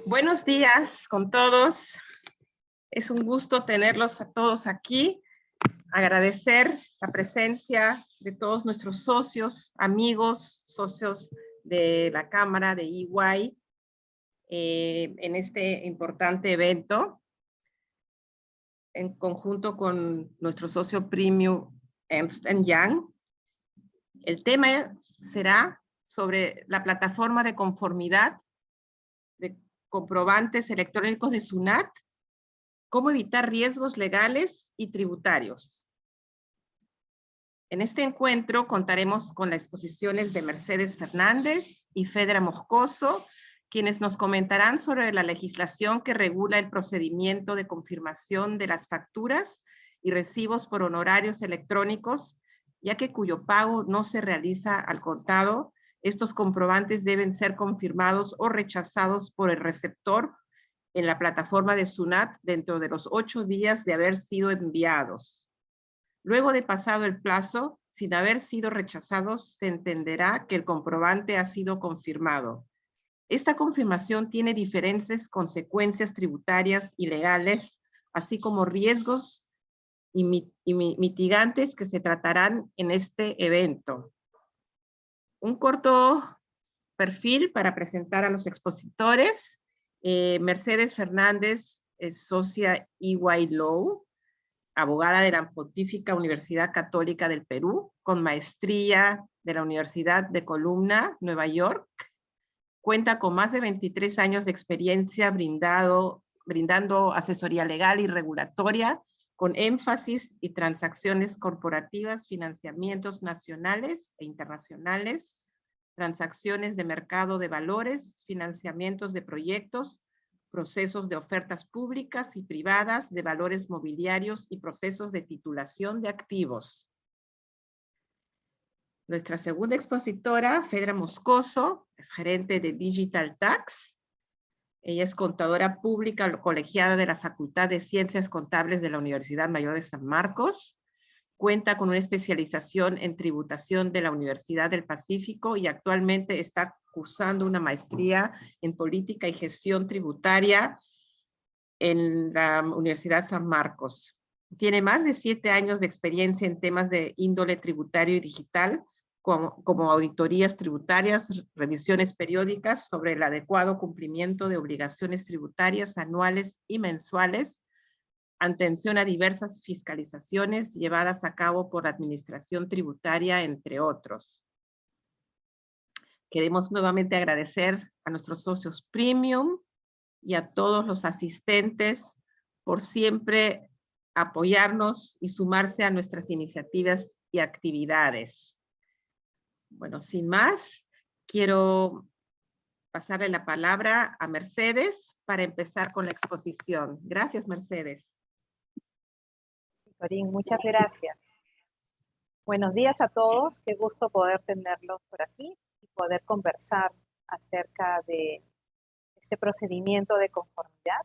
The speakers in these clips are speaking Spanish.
Buenos días con todos. Es un gusto tenerlos a todos aquí. Agradecer la presencia de todos nuestros socios, amigos, socios de la Cámara de EY en este importante evento, en conjunto con nuestro socio premium Ernst & Young. El tema será sobre la plataforma de conformidad de comprobantes electrónicos de SUNAT, cómo evitar riesgos legales y tributarios. En este encuentro contaremos con las exposiciones de Mercedes Fernández y Fedra Moscoso, quienes nos comentarán sobre la legislación que regula el procedimiento de confirmación de las facturas y recibos por honorarios electrónicos, ya que cuyo pago no se realiza al contado, estos comprobantes deben ser confirmados o rechazados por el receptor en la plataforma de SUNAT dentro de los 8 días de haber sido enviados. Luego de pasado el plazo, sin haber sido rechazados, se entenderá que el comprobante ha sido confirmado. Esta confirmación tiene diferentes consecuencias tributarias y legales, así como riesgos y mitigantes que se tratarán en este evento. Un corto perfil para presentar a los expositores. Mercedes Fernández es socia EY Law, abogada de la Pontificia Universidad Católica del Perú, con maestría de la Universidad de Columbia, Nueva York. Cuenta con más de 23 años de experiencia brindando asesoría legal y regulatoria, con énfasis y transacciones corporativas, financiamientos nacionales e internacionales, transacciones de mercado de valores, financiamientos de proyectos, procesos de ofertas públicas y privadas de valores mobiliarios y procesos de titulación de activos. Nuestra segunda expositora, Fedra Moscoso, es gerente de Digital Tax. Ella es contadora pública colegiada de la Facultad de Ciencias Contables de la Universidad Mayor de San Marcos. Cuenta con una especialización en tributación de la Universidad del Pacífico y actualmente está cursando una maestría en política y gestión tributaria en la Universidad San Marcos. Tiene más de 7 años de experiencia en temas de índole tributario y digital, como auditorías tributarias, revisiones periódicas sobre el adecuado cumplimiento de obligaciones tributarias anuales y mensuales, atención a diversas fiscalizaciones llevadas a cabo por la Administración Tributaria, entre otros. Queremos nuevamente agradecer a nuestros socios premium y a todos los asistentes por siempre apoyarnos y sumarse a nuestras iniciativas y actividades. Bueno, sin más, quiero pasarle la palabra a Mercedes para empezar con la exposición. Gracias, Mercedes. Corín, muchas gracias. Buenos días a todos, qué gusto poder tenerlos por aquí y poder conversar acerca de este procedimiento de conformidad.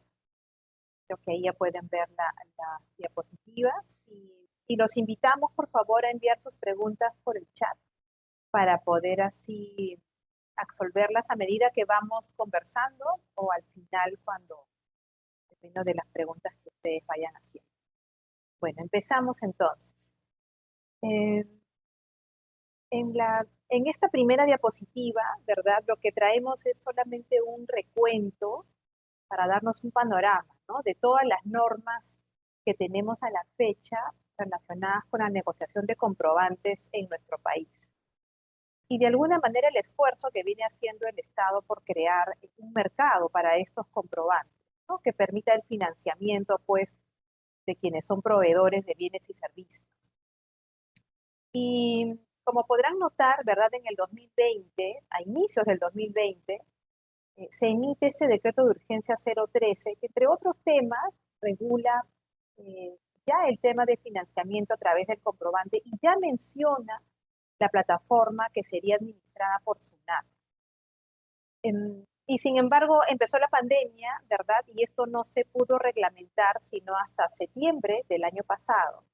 Creo que ahí ya pueden ver las diapositivas y los invitamos por favor a enviar sus preguntas por el chat para poder así absolverlas a medida que vamos conversando o al final depende de las preguntas que ustedes vayan haciendo. Bueno, empezamos entonces. En esta primera diapositiva, ¿verdad? Lo que traemos es solamente un recuento para darnos un panorama, ¿no? De todas las normas que tenemos a la fecha relacionadas con la negociación de comprobantes en nuestro país. Y de alguna manera el esfuerzo que viene haciendo el Estado por crear un mercado para estos comprobantes, ¿no? Que permita el financiamiento, pues, de quienes son proveedores de bienes y servicios. Y como podrán notar, ¿verdad? En el 2020, a inicios del 2020, se emite este decreto de urgencia 013, que entre otros temas regula ya el tema de financiamiento a través del comprobante y ya menciona la plataforma que sería administrada por SUNAT. Y sin embargo, empezó la pandemia, ¿verdad? Y esto no se pudo reglamentar sino hasta septiembre del año pasado.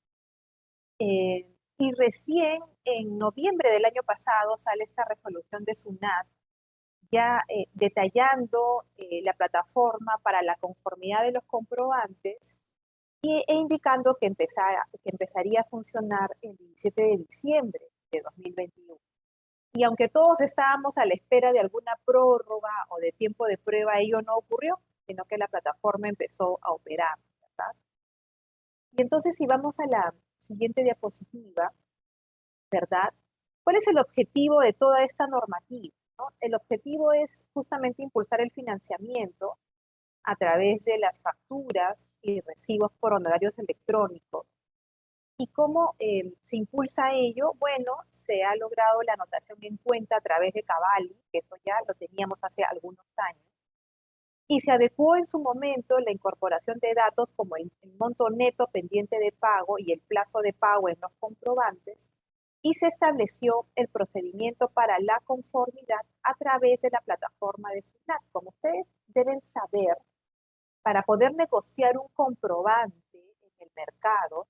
Y recién en noviembre del año pasado sale esta resolución de SUNAT, ya detallando la plataforma para la conformidad de los comprobantes e indicando que empezaría a funcionar el 17 de diciembre de 2021. Y aunque todos estábamos a la espera de alguna prórroga o de tiempo de prueba, ello no ocurrió, sino que la plataforma empezó a operar, ¿verdad? Y entonces, si vamos a la siguiente diapositiva, ¿verdad? ¿Cuál es el objetivo de toda esta normativa, ¿no? El objetivo es justamente impulsar el financiamiento a través de las facturas y recibos por honorarios electrónicos. ¿Y cómo se impulsa ello? Bueno, se ha logrado la anotación en cuenta a través de Cavalli, que eso ya lo teníamos hace algunos años, y se adecuó en su momento la incorporación de datos como el monto neto pendiente de pago y el plazo de pago en los comprobantes, y se estableció el procedimiento para la conformidad a través de la plataforma de SUNAT. Como ustedes deben saber, para poder negociar un comprobante en el mercado,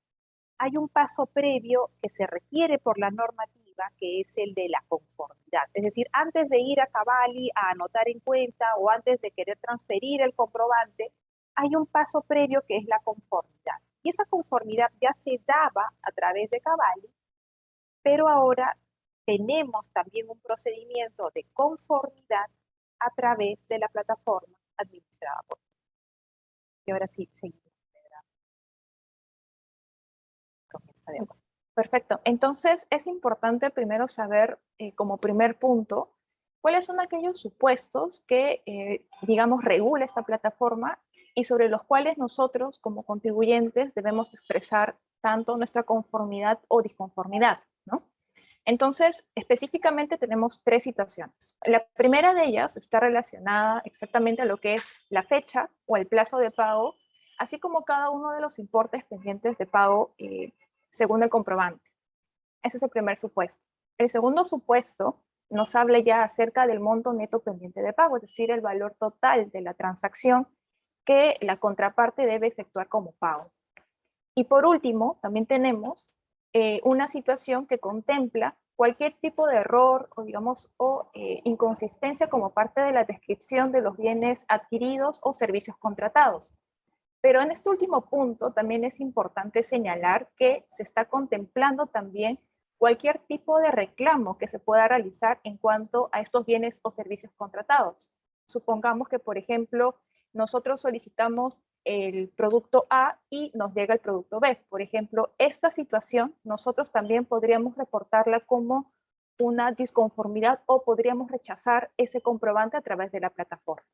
hay un paso previo que se requiere por la normativa, que es el de la conformidad. Es decir, antes de ir a Cavalli a anotar en cuenta o antes de querer transferir el comprobante, hay un paso previo que es la conformidad. Y esa conformidad ya se daba a través de Cavalli, pero ahora tenemos también un procedimiento de conformidad a través de la plataforma administrada por. Y ahora sí, seguimos con esta diapositiva. Perfecto. Entonces, es importante primero saber, como primer punto, cuáles son aquellos supuestos que, digamos, regula esta plataforma y sobre los cuales nosotros, como contribuyentes, debemos expresar tanto nuestra conformidad o disconformidad, ¿no? Entonces, específicamente tenemos tres situaciones. La primera de ellas está relacionada exactamente a lo que es la fecha o el plazo de pago, así como cada uno de los importes pendientes de pago según el comprobante. Ese es el primer supuesto. El segundo supuesto nos habla ya acerca del monto neto pendiente de pago, es decir, el valor total de la transacción que la contraparte debe efectuar como pago. Y por último, también tenemos una situación que contempla cualquier tipo de error o, digamos, inconsistencia como parte de la descripción de los bienes adquiridos o servicios contratados. Pero en este último punto también es importante señalar que se está contemplando también cualquier tipo de reclamo que se pueda realizar en cuanto a estos bienes o servicios contratados. Supongamos que, por ejemplo, nosotros solicitamos el producto A y nos llega el producto B. Por ejemplo, esta situación nosotros también podríamos reportarla como una disconformidad o podríamos rechazar ese comprobante a través de la plataforma.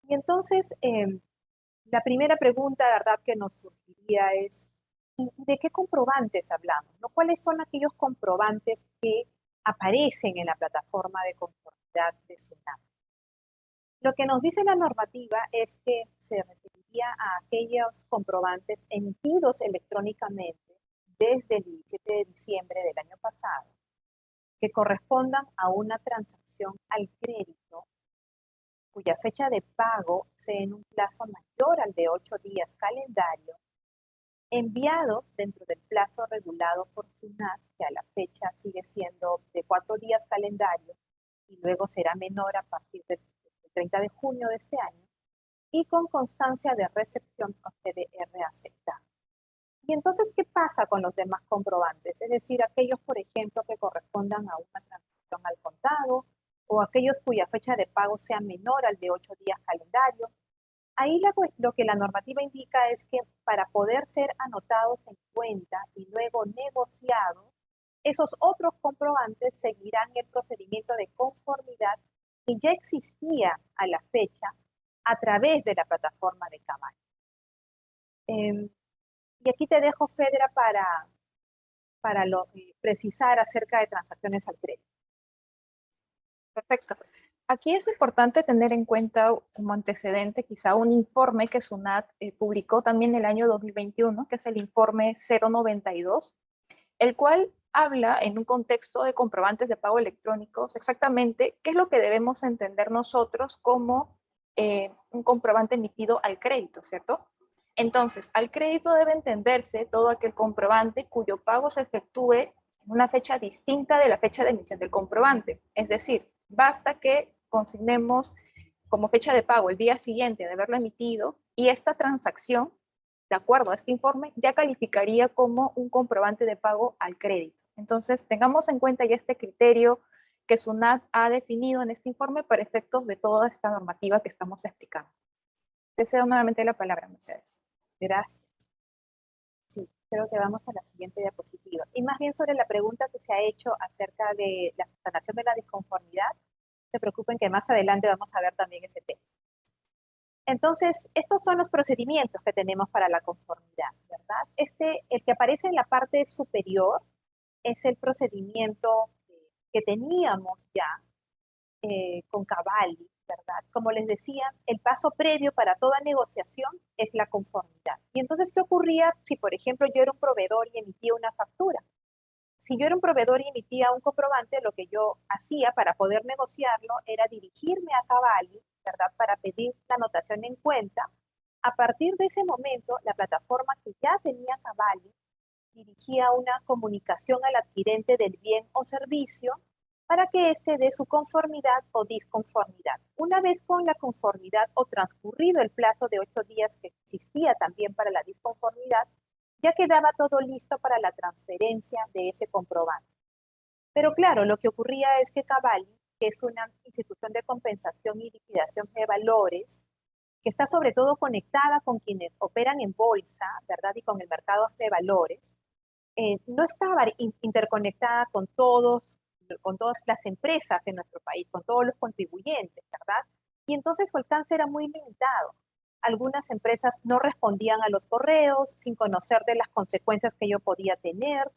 Y entonces, la primera pregunta, ¿verdad?, que nos surgiría es, ¿de qué comprobantes hablamos? ¿No? ¿Cuáles son aquellos comprobantes que aparecen en la plataforma de conformidad de SUNAT? Lo que nos dice la normativa es que se referiría a aquellos comprobantes emitidos electrónicamente desde el 17 de diciembre del año pasado, que correspondan a una transacción al crédito cuya fecha de pago sea en un plazo mayor al de 8 días calendario, enviados dentro del plazo regulado por SUNAT, que a la fecha sigue siendo de 4 días calendario y luego será menor a partir del 30 de junio de este año, y con constancia de recepción o CDR aceptada. Y entonces, ¿qué pasa con los demás comprobantes? Es decir, aquellos, por ejemplo, que correspondan a una transacción al contado, o aquellos cuya fecha de pago sea menor al de 8 días calendario. Ahí lo que la normativa indica es que para poder ser anotados en cuenta y luego negociados, esos otros comprobantes seguirán el procedimiento de conformidad que ya existía a la fecha a través de la plataforma de Cavalli. Y aquí te dejo, Fedra, para precisar acerca de transacciones al crédito. Perfecto. Aquí es importante tener en cuenta como antecedente quizá un informe que SUNAT publicó también el año 2021, que es el informe 092, el cual habla en un contexto de comprobantes de pago electrónicos exactamente qué es lo que debemos entender nosotros como un comprobante emitido al crédito, ¿cierto? Entonces, al crédito debe entenderse todo aquel comprobante cuyo pago se efectúe en una fecha distinta de la fecha de emisión del comprobante. Es decir, basta que consignemos como fecha de pago el día siguiente de haberlo emitido y esta transacción, de acuerdo a este informe, ya calificaría como un comprobante de pago al crédito. Entonces, tengamos en cuenta ya este criterio que SUNAT ha definido en este informe para efectos de toda esta normativa que estamos explicando. Te cedo nuevamente la palabra, Mercedes. Gracias. Sí, creo que vamos a la siguiente diapositiva. Y más bien sobre la pregunta que se ha hecho acerca de la subsanación de la disconformidad, se preocupen que más adelante vamos a ver también ese tema. Entonces, estos son los procedimientos que tenemos para la conformidad, ¿verdad? El que aparece en la parte superior es el procedimiento que teníamos ya con Cavalli, ¿verdad? Como les decía, el paso previo para toda negociación es la conformidad. Y entonces, ¿qué ocurría si, por ejemplo, yo era un proveedor y emitía una factura? Si yo era un proveedor y emitía un comprobante, lo que yo hacía para poder negociarlo era dirigirme a Cavalli, ¿verdad? Para pedir la anotación en cuenta. A partir de ese momento, la plataforma que ya tenía Cavalli dirigía una comunicación al adquirente del bien o servicio para que éste dé su conformidad o disconformidad. Una vez con la conformidad o transcurrido el plazo de 8 días que existía también para la disconformidad, ya quedaba todo listo para la transferencia de ese comprobante. Pero claro, lo que ocurría es que Cavalli, que es una institución de compensación y liquidación de valores, que está sobre todo conectada con quienes operan en bolsa, ¿verdad? Y con el mercado de valores, no estaba interconectada con todas las empresas en nuestro país, con todos los contribuyentes, ¿verdad? Y entonces su alcance era muy limitado. Algunas empresas no respondían a los correos sin conocer de las consecuencias que yo podía tener.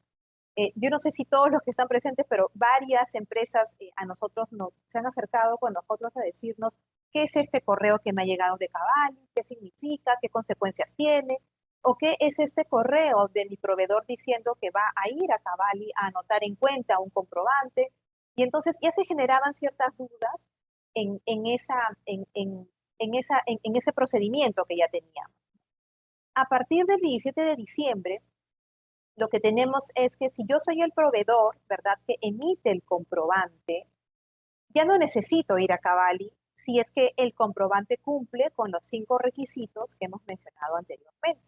Yo no sé si todos los que están presentes, pero varias empresas a nosotros se han acercado con nosotros a decirnos qué es este correo que me ha llegado de Cavalli, qué significa, qué consecuencias tiene, o qué es este correo de mi proveedor diciendo que va a ir a Cavalli a anotar en cuenta un comprobante. Y entonces ya se generaban ciertas dudas en ese procedimiento que ya teníamos. A partir del 17 de diciembre, lo que tenemos es que si yo soy el proveedor, ¿verdad?, que emite el comprobante, ya no necesito ir a Cavalli si es que el comprobante cumple con los 5 requisitos que hemos mencionado anteriormente.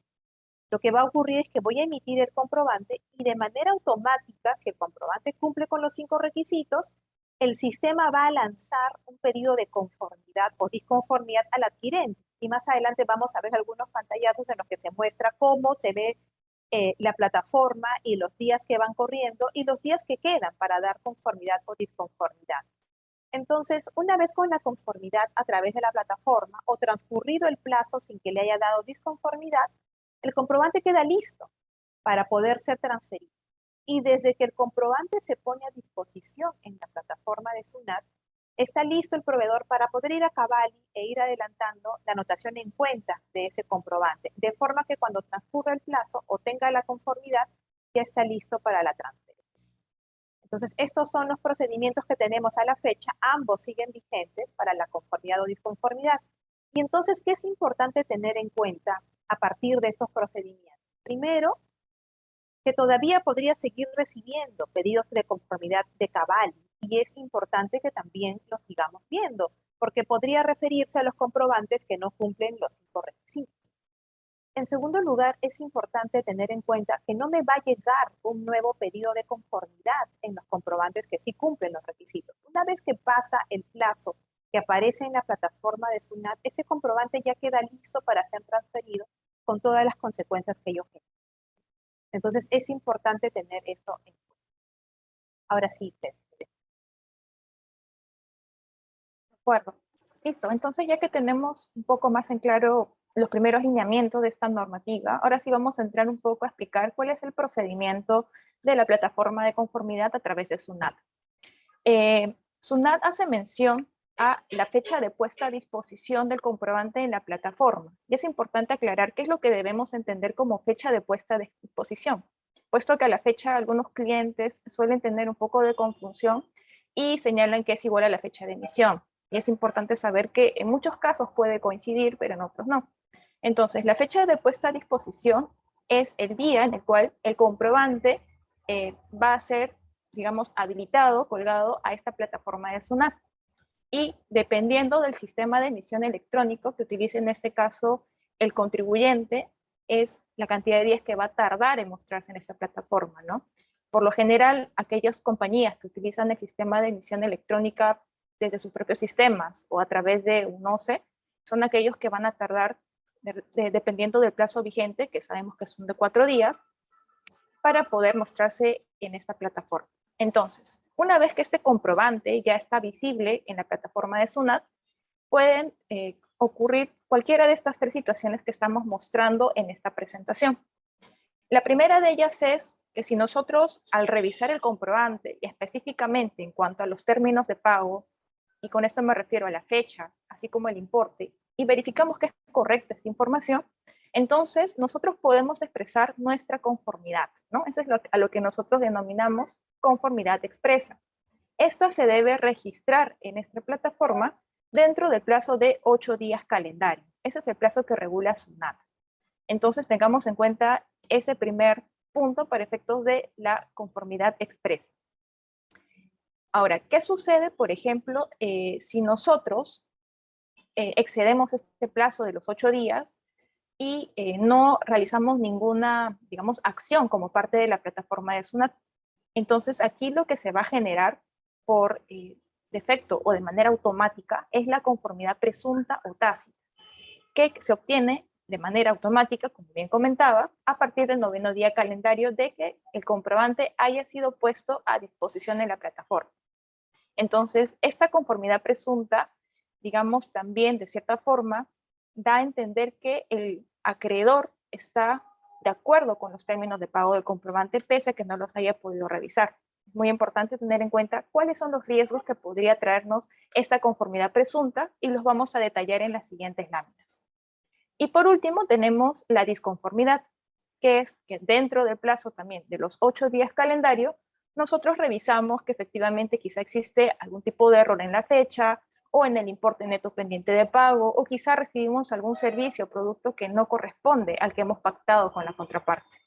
Lo que va a ocurrir es que voy a emitir el comprobante y de manera automática, si el comprobante cumple con los 5 requisitos, el sistema va a lanzar un pedido de conformidad o disconformidad al adquirente. Y más adelante vamos a ver algunos pantallazos en los que se muestra cómo se ve la plataforma y los días que van corriendo y los días que quedan para dar conformidad o disconformidad. Entonces, una vez con la conformidad a través de la plataforma o transcurrido el plazo sin que le haya dado disconformidad, el comprobante queda listo para poder ser transferido. Y desde que el comprobante se pone a disposición en la plataforma de SUNAT, está listo el proveedor para poder ir a Cavalli e ir adelantando la anotación en cuenta de ese comprobante, de forma que cuando transcurra el plazo o tenga la conformidad, ya está listo para la transferencia. Entonces, estos son los procedimientos que tenemos a la fecha, ambos siguen vigentes para la conformidad o disconformidad. Y entonces, ¿qué es importante tener en cuenta a partir de estos procedimientos? Primero, que todavía podría seguir recibiendo pedidos de conformidad de Cavalli, y es importante que también los sigamos viendo, porque podría referirse a los comprobantes que no cumplen los 5 requisitos. En segundo lugar, es importante tener en cuenta que no me va a llegar un nuevo pedido de conformidad en los comprobantes que sí cumplen los requisitos. Una vez que pasa el plazo que aparece en la plataforma de SUNAT, ese comprobante ya queda listo para ser transferido con todas las consecuencias que ello genera. Entonces, es importante tener eso en cuenta. Ahora sí, Pedro. De acuerdo. Listo. Entonces, ya que tenemos un poco más en claro los primeros lineamientos de esta normativa, ahora sí vamos a entrar un poco a explicar cuál es el procedimiento de la plataforma de conformidad a través de SUNAT. SUNAT hace mención a la fecha de puesta a disposición del comprobante en la plataforma. Y es importante aclarar qué es lo que debemos entender como fecha de puesta a disposición, puesto que a la fecha algunos clientes suelen tener un poco de confusión y señalan que es igual a la fecha de emisión. Y es importante saber que en muchos casos puede coincidir, pero en otros no. Entonces, la fecha de puesta a disposición es el día en el cual el comprobante va a ser, digamos, habilitado, colgado a esta plataforma de SUNAT. Y dependiendo del sistema de emisión electrónico que utilice en este caso el contribuyente, es la cantidad de días que va a tardar en mostrarse en esta plataforma, ¿no? Por lo general, aquellas compañías que utilizan el sistema de emisión electrónica desde sus propios sistemas o a través de un OCE, son aquellos que van a tardar, dependiendo del plazo vigente, que sabemos que son de 4 días, para poder mostrarse en esta plataforma. Entonces, una vez que este comprobante ya está visible en la plataforma de SUNAT, pueden ocurrir cualquiera de estas 3 situaciones que estamos mostrando en esta presentación. La primera de ellas es que si nosotros, al revisar el comprobante, y específicamente en cuanto a los términos de pago, y con esto me refiero a la fecha, así como el importe, y verificamos que es correcta esta información, entonces nosotros podemos expresar nuestra conformidad, ¿no? Eso es a lo que nosotros denominamos conformidad expresa. Esta se debe registrar en esta plataforma dentro del plazo de 8 días calendario. Ese es el plazo que regula SUNAT. Entonces tengamos en cuenta ese primer punto para efectos de la conformidad expresa. Ahora, ¿qué sucede, por ejemplo, si nosotros excedemos este plazo de los 8 días y no realizamos ninguna, digamos, acción como parte de la plataforma de SUNAT? Entonces, aquí lo que se va a generar por defecto o de manera automática es la conformidad presunta o tácita, que se obtiene de manera automática, como bien comentaba, a partir del 9º día calendario de que el comprobante haya sido puesto a disposición en la plataforma. Entonces, esta conformidad presunta, digamos, también de cierta forma, da a entender que el acreedor está de acuerdo con los términos de pago del comprobante, pese a que no los haya podido revisar. Es muy importante tener en cuenta cuáles son los riesgos que podría traernos esta conformidad presunta y los vamos a detallar en las siguientes láminas. Y por último tenemos la disconformidad, que es que dentro del plazo también de los 8 días calendario, nosotros revisamos que efectivamente quizá existe algún tipo de error en la fecha o en el importe neto pendiente de pago, o quizá recibimos algún servicio o producto que no corresponde al que hemos pactado con la contraparte.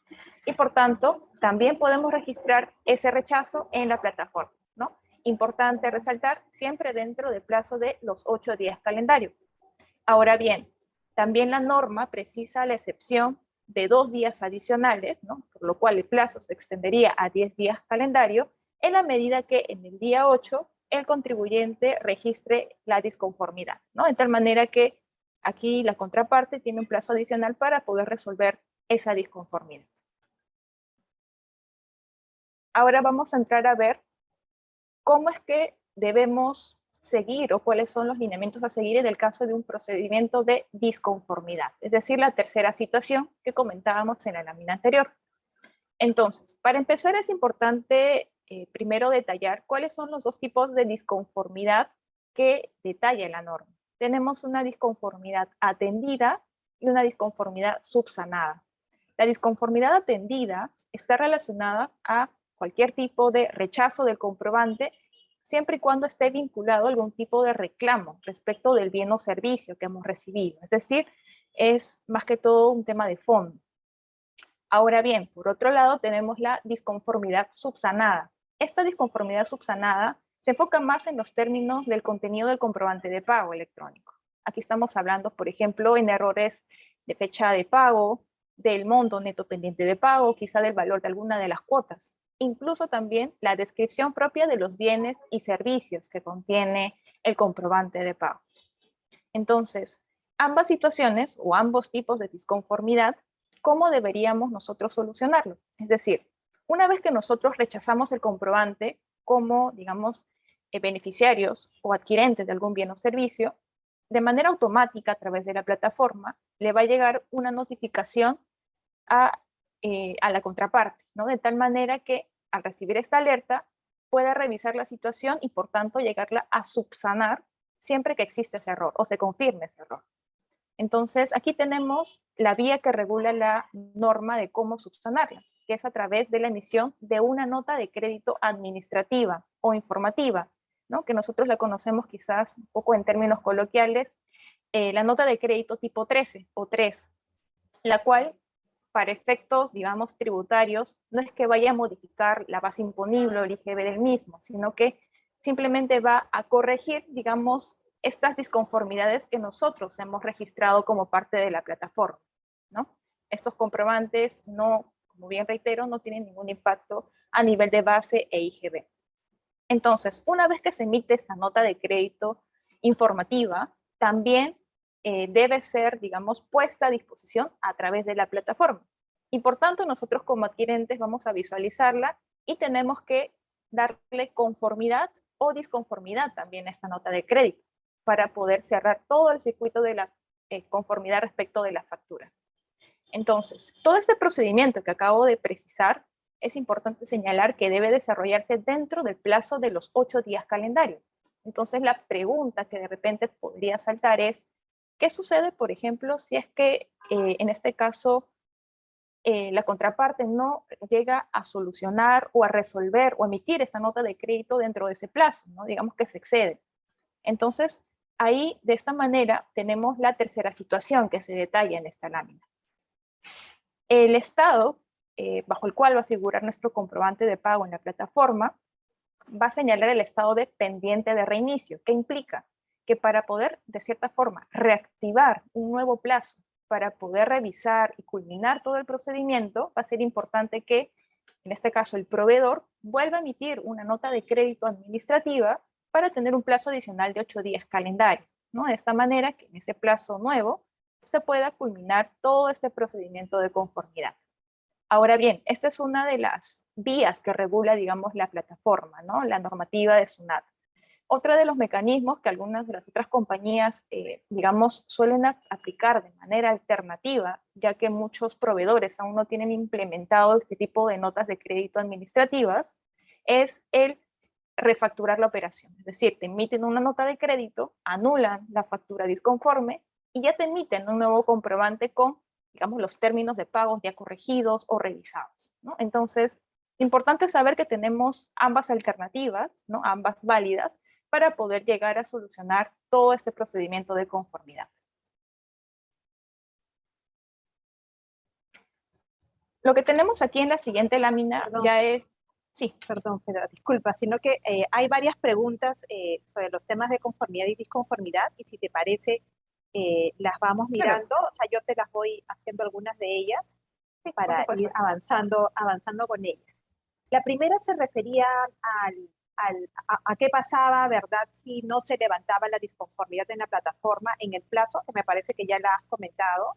Y por tanto, también podemos registrar ese rechazo en la plataforma, ¿no? Importante resaltar, siempre dentro del plazo de los 8 días calendario. Ahora bien, también la norma precisa la excepción de 2 días adicionales, ¿no? Por lo cual el plazo se extendería a 10 días calendario, en la medida que en el día 8 el contribuyente registre la disconformidad, ¿no? De tal manera que aquí la contraparte tiene un plazo adicional para poder resolver esa disconformidad. Ahora vamos a entrar a ver cómo es que debemos seguir o cuáles son los lineamientos a seguir en el caso de un procedimiento de disconformidad, es decir, la tercera situación que comentábamos en la lámina anterior. Entonces, para empezar es importante primero detallar cuáles son los 2 tipos de disconformidad que detalla la norma. Tenemos una disconformidad atendida y una disconformidad subsanada. La disconformidad atendida está relacionada a cualquier tipo de rechazo del comprobante, siempre y cuando esté vinculado a algún tipo de reclamo respecto del bien o servicio que hemos recibido. Es decir, es más que todo un tema de fondo. Ahora bien, por otro lado, tenemos la disconformidad subsanada. Esta disconformidad subsanada se enfoca más en los términos del contenido del comprobante de pago electrónico. Aquí estamos hablando, por ejemplo, en errores de fecha de pago, del monto neto pendiente de pago, quizá del valor de alguna de las cuotas. Incluso también la descripción propia de los bienes y servicios que contiene el comprobante de pago. Entonces, ambas situaciones o ambos tipos de disconformidad, ¿cómo deberíamos nosotros solucionarlo? Es decir, una vez que nosotros rechazamos el comprobante como, digamos, beneficiarios o adquirentes de algún bien o servicio, de manera automática a través de la plataforma le va a llegar una notificación a la contraparte, ¿no? De tal manera que al recibir esta alerta pueda revisar la situación y por tanto llegarla a subsanar siempre que existe ese error o se confirme ese error. Entonces, aquí tenemos la vía que regula la norma de cómo subsanarla, que es a través de la emisión de una nota de crédito administrativa o informativa, ¿no? Que nosotros la conocemos quizás un poco en términos coloquiales la nota de crédito tipo 13 o 3, la cual para efectos, digamos, tributarios, no es que vaya a modificar la base imponible o el IGB del mismo, sino que simplemente va a corregir, digamos, estas disconformidades que nosotros hemos registrado como parte de la plataforma, ¿no? Estos comprobantes no, como bien reitero, no tienen ningún impacto a nivel de base e IGB. Entonces, una vez que se emite esta nota de crédito informativa, también debe ser, digamos, puesta a disposición a través de la plataforma. Y por tanto, nosotros como adquirentes vamos a visualizarla y tenemos que darle conformidad o disconformidad también a esta nota de crédito para poder cerrar todo el circuito de la conformidad respecto de la factura. Entonces, todo este procedimiento que acabo de precisar, es importante señalar que debe desarrollarse dentro del plazo de los 8 días calendario. Entonces, la pregunta que de repente podría saltar es, ¿qué sucede, por ejemplo, si es que en este caso la contraparte no llega a solucionar o a resolver o emitir esta nota de crédito dentro de ese plazo, ¿no? Digamos que se excede. Entonces, ahí, de esta manera, tenemos la tercera situación que se detalla en esta lámina. El estado bajo el cual va a figurar nuestro comprobante de pago en la plataforma va a señalar el estado de pendiente de reinicio, que implica que para poder, de cierta forma, reactivar un nuevo plazo, para poder revisar y culminar todo el procedimiento, va a ser importante que, en este caso, el proveedor vuelva a emitir una nota de crédito administrativa para tener un plazo adicional de 8 días calendario, ¿no? De esta manera que en ese plazo nuevo se pueda culminar todo este procedimiento de conformidad. Ahora bien, esta es una de las vías que regula, digamos, la plataforma, ¿no? La normativa de SUNAT. Otro de los mecanismos que algunas de las otras compañías, digamos, suelen aplicar de manera alternativa, ya que muchos proveedores aún no tienen implementado este tipo de notas de crédito administrativas, es el refacturar la operación. Es decir, te emiten una nota de crédito, anulan la factura disconforme y ya te emiten un nuevo comprobante con, digamos, los términos de pagos ya corregidos o revisados, ¿no? Entonces, importante saber que tenemos ambas alternativas, ¿no? Ambas válidas, para poder llegar a solucionar todo este procedimiento de conformidad. Lo que tenemos aquí en la siguiente lámina ya es... Sí. Perdón, Pedro, disculpa, sino que hay varias preguntas sobre los temas de conformidad y disconformidad, y si te parece, las vamos mirando. Claro. O sea, yo te las voy haciendo algunas de ellas, sí, para ir avanzando con ellas. La primera se refería a qué pasaba, ¿verdad?, si no se levantaba la disconformidad en la plataforma en el plazo, que me parece que ya la has comentado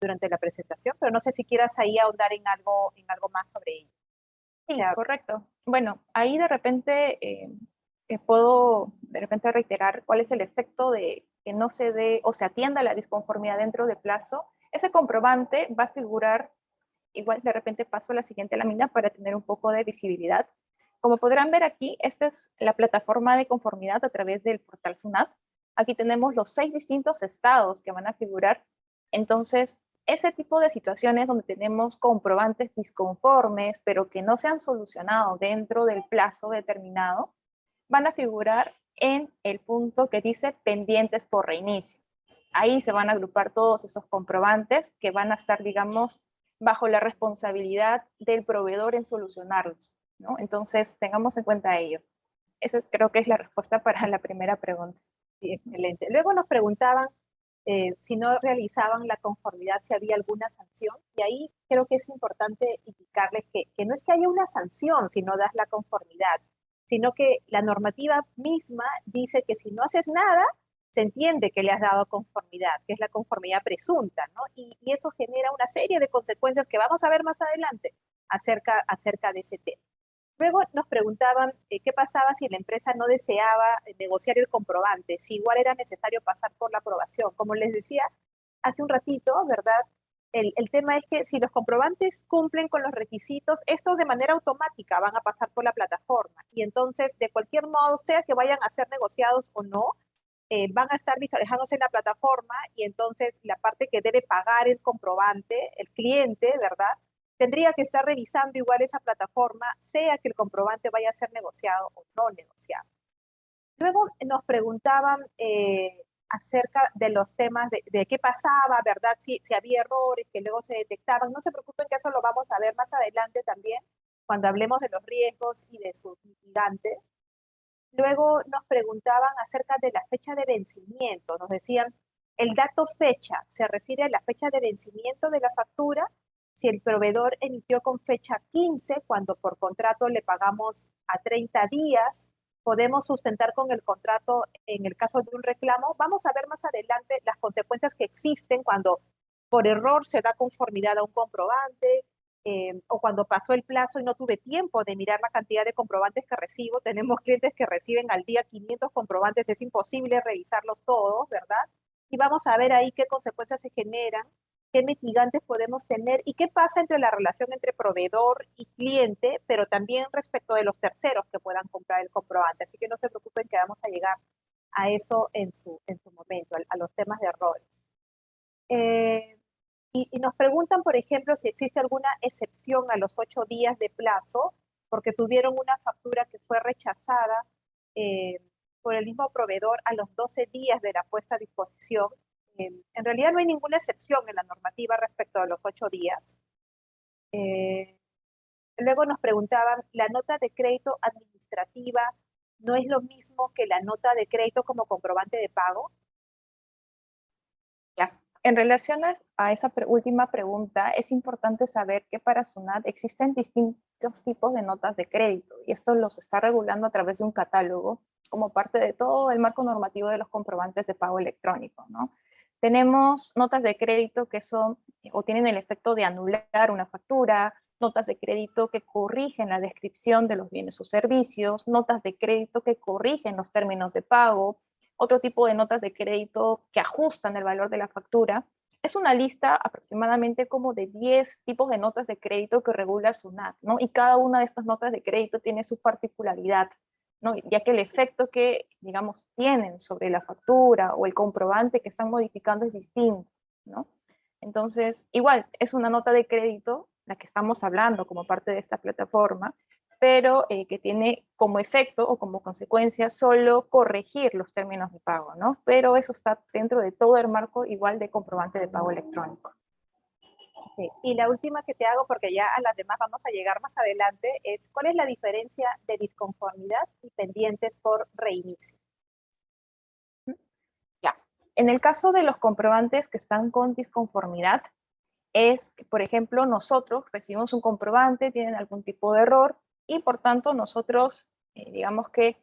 durante la presentación, pero no sé si quieras ahí ahondar en algo más sobre ello. Sí, o sea, correcto. Bueno, ahí de repente puedo de repente reiterar cuál es el efecto de que no se dé o se atienda la disconformidad dentro de plazo. Ese comprobante va a figurar, igual de repente paso a la siguiente lámina para tener un poco de visibilidad. Como podrán ver aquí, esta es la plataforma de conformidad a través del portal SUNAT. Aquí tenemos los 6 distintos estados que van a figurar. Entonces, ese tipo de situaciones donde tenemos comprobantes disconformes, pero que no se han solucionado dentro del plazo determinado, van a figurar en el punto que dice pendientes por reinicio. Ahí se van a agrupar todos esos comprobantes que van a estar, digamos, bajo la responsabilidad del proveedor en solucionarlos, ¿no? Entonces, tengamos en cuenta ello. Esa creo que es la respuesta para la primera pregunta. Sí, excelente. Luego nos preguntaban si no realizaban la conformidad, si había alguna sanción, y ahí creo que es importante indicarles que no es que haya una sanción si no das la conformidad, sino que la normativa misma dice que si no haces nada, se entiende que le has dado conformidad, que es la conformidad presunta, ¿no? Y eso genera una serie de consecuencias que vamos a ver más adelante acerca de ese tema. Luego nos preguntaban qué pasaba si la empresa no deseaba negociar el comprobante, si igual era necesario pasar por la aprobación. Como les decía hace un ratito, ¿verdad? El tema es que si los comprobantes cumplen con los requisitos, estos de manera automática van a pasar por la plataforma. Y entonces, de cualquier modo, sea que vayan a ser negociados o no, van a estar visualizándose en la plataforma, y entonces la parte que debe pagar el comprobante, el cliente, ¿verdad?, tendría que estar revisando igual esa plataforma, sea que el comprobante vaya a ser negociado o no negociado. Luego nos preguntaban acerca de los temas de qué pasaba, ¿verdad? Si había errores que luego se detectaban. No se preocupen que eso lo vamos a ver más adelante también, cuando hablemos de los riesgos y de sus mitigantes. Luego nos preguntaban acerca de la fecha de vencimiento. Nos decían, el dato fecha se refiere a la fecha de vencimiento de la factura. Si el proveedor emitió con fecha 15, cuando por contrato le pagamos a 30 días, podemos sustentar con el contrato en el caso de un reclamo. Vamos a ver más adelante las consecuencias que existen cuando por error se da conformidad a un comprobante, o cuando pasó el plazo y no tuve tiempo de mirar la cantidad de comprobantes que recibo. Tenemos clientes que reciben al día 500 comprobantes, es imposible revisarlos todos, ¿verdad? Y vamos a ver ahí qué consecuencias se generan, qué mitigantes podemos tener y qué pasa entre la relación entre proveedor y cliente, pero también respecto de los terceros que puedan comprar el comprobante. Así que no se preocupen que vamos a llegar a eso en su momento, a los temas de errores. Y nos preguntan, por ejemplo, si existe alguna excepción a los 8 días de plazo, porque tuvieron una factura que fue rechazada por el mismo proveedor a los 12 días de la puesta a disposición. En realidad no hay ninguna excepción en la normativa respecto a los 8 días. Luego nos preguntaban, ¿la nota de crédito administrativa no es lo mismo que la nota de crédito como comprobante de pago? Ya. En relación a esa última pregunta, es importante saber que para SUNAT existen distintos tipos de notas de crédito y esto los está regulando a través de un catálogo como parte de todo el marco normativo de los comprobantes de pago electrónico, ¿no? Tenemos notas de crédito que son o tienen el efecto de anular una factura, notas de crédito que corrigen la descripción de los bienes o servicios, notas de crédito que corrigen los términos de pago, otro tipo de notas de crédito que ajustan el valor de la factura. Es una lista aproximadamente como de 10 tipos de notas de crédito que regula SUNAT, ¿no? Y cada una de estas notas de crédito tiene su particularidad, ¿no? Ya que el efecto que, digamos, tienen sobre la factura o el comprobante que están modificando es distinto, ¿no? Entonces, igual, es una nota de crédito la que estamos hablando como parte de esta plataforma, pero que tiene como efecto o como consecuencia solo corregir los términos de pago, ¿no? Pero eso está dentro de todo el marco igual de comprobante de pago electrónico. Sí. Y la última que te hago, porque ya a las demás vamos a llegar más adelante, es ¿cuál es la diferencia de disconformidad y pendientes por reinicio? Ya. En el caso de los comprobantes que están con disconformidad, es que, por ejemplo, nosotros recibimos un comprobante, tienen algún tipo de error, y por tanto nosotros, digamos que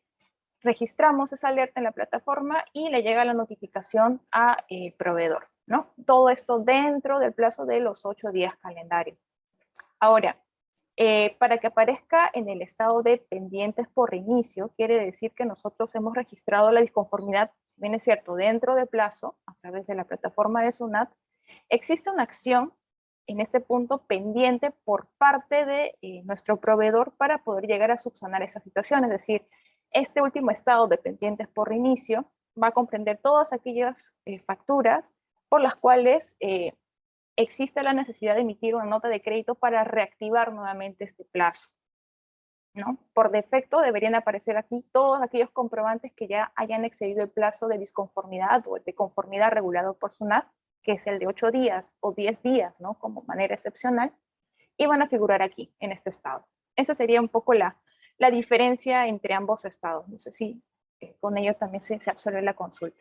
registramos esa alerta en la plataforma y le llega la notificación al proveedor, ¿no? Todo esto dentro del plazo de los 8 días calendario. Ahora, para que aparezca en el estado de pendientes por reinicio, quiere decir que nosotros hemos registrado la disconformidad, si bien es cierto, dentro del plazo, a través de la plataforma de SUNAT. Existe una acción en este punto pendiente por parte de nuestro proveedor para poder llegar a subsanar esa situación. Es decir, este último estado de pendientes por reinicio va a comprender todas aquellas facturas por las cuales existe la necesidad de emitir una nota de crédito para reactivar nuevamente este plazo, ¿no? Por defecto deberían aparecer aquí todos aquellos comprobantes que ya hayan excedido el plazo de disconformidad o de conformidad regulado por SUNAT, que es el de 8 días o 10 días, ¿no? Como manera excepcional, y van a figurar aquí, en este estado. Esa sería un poco la diferencia entre ambos estados. No sé si con ello también se absorbe la consulta.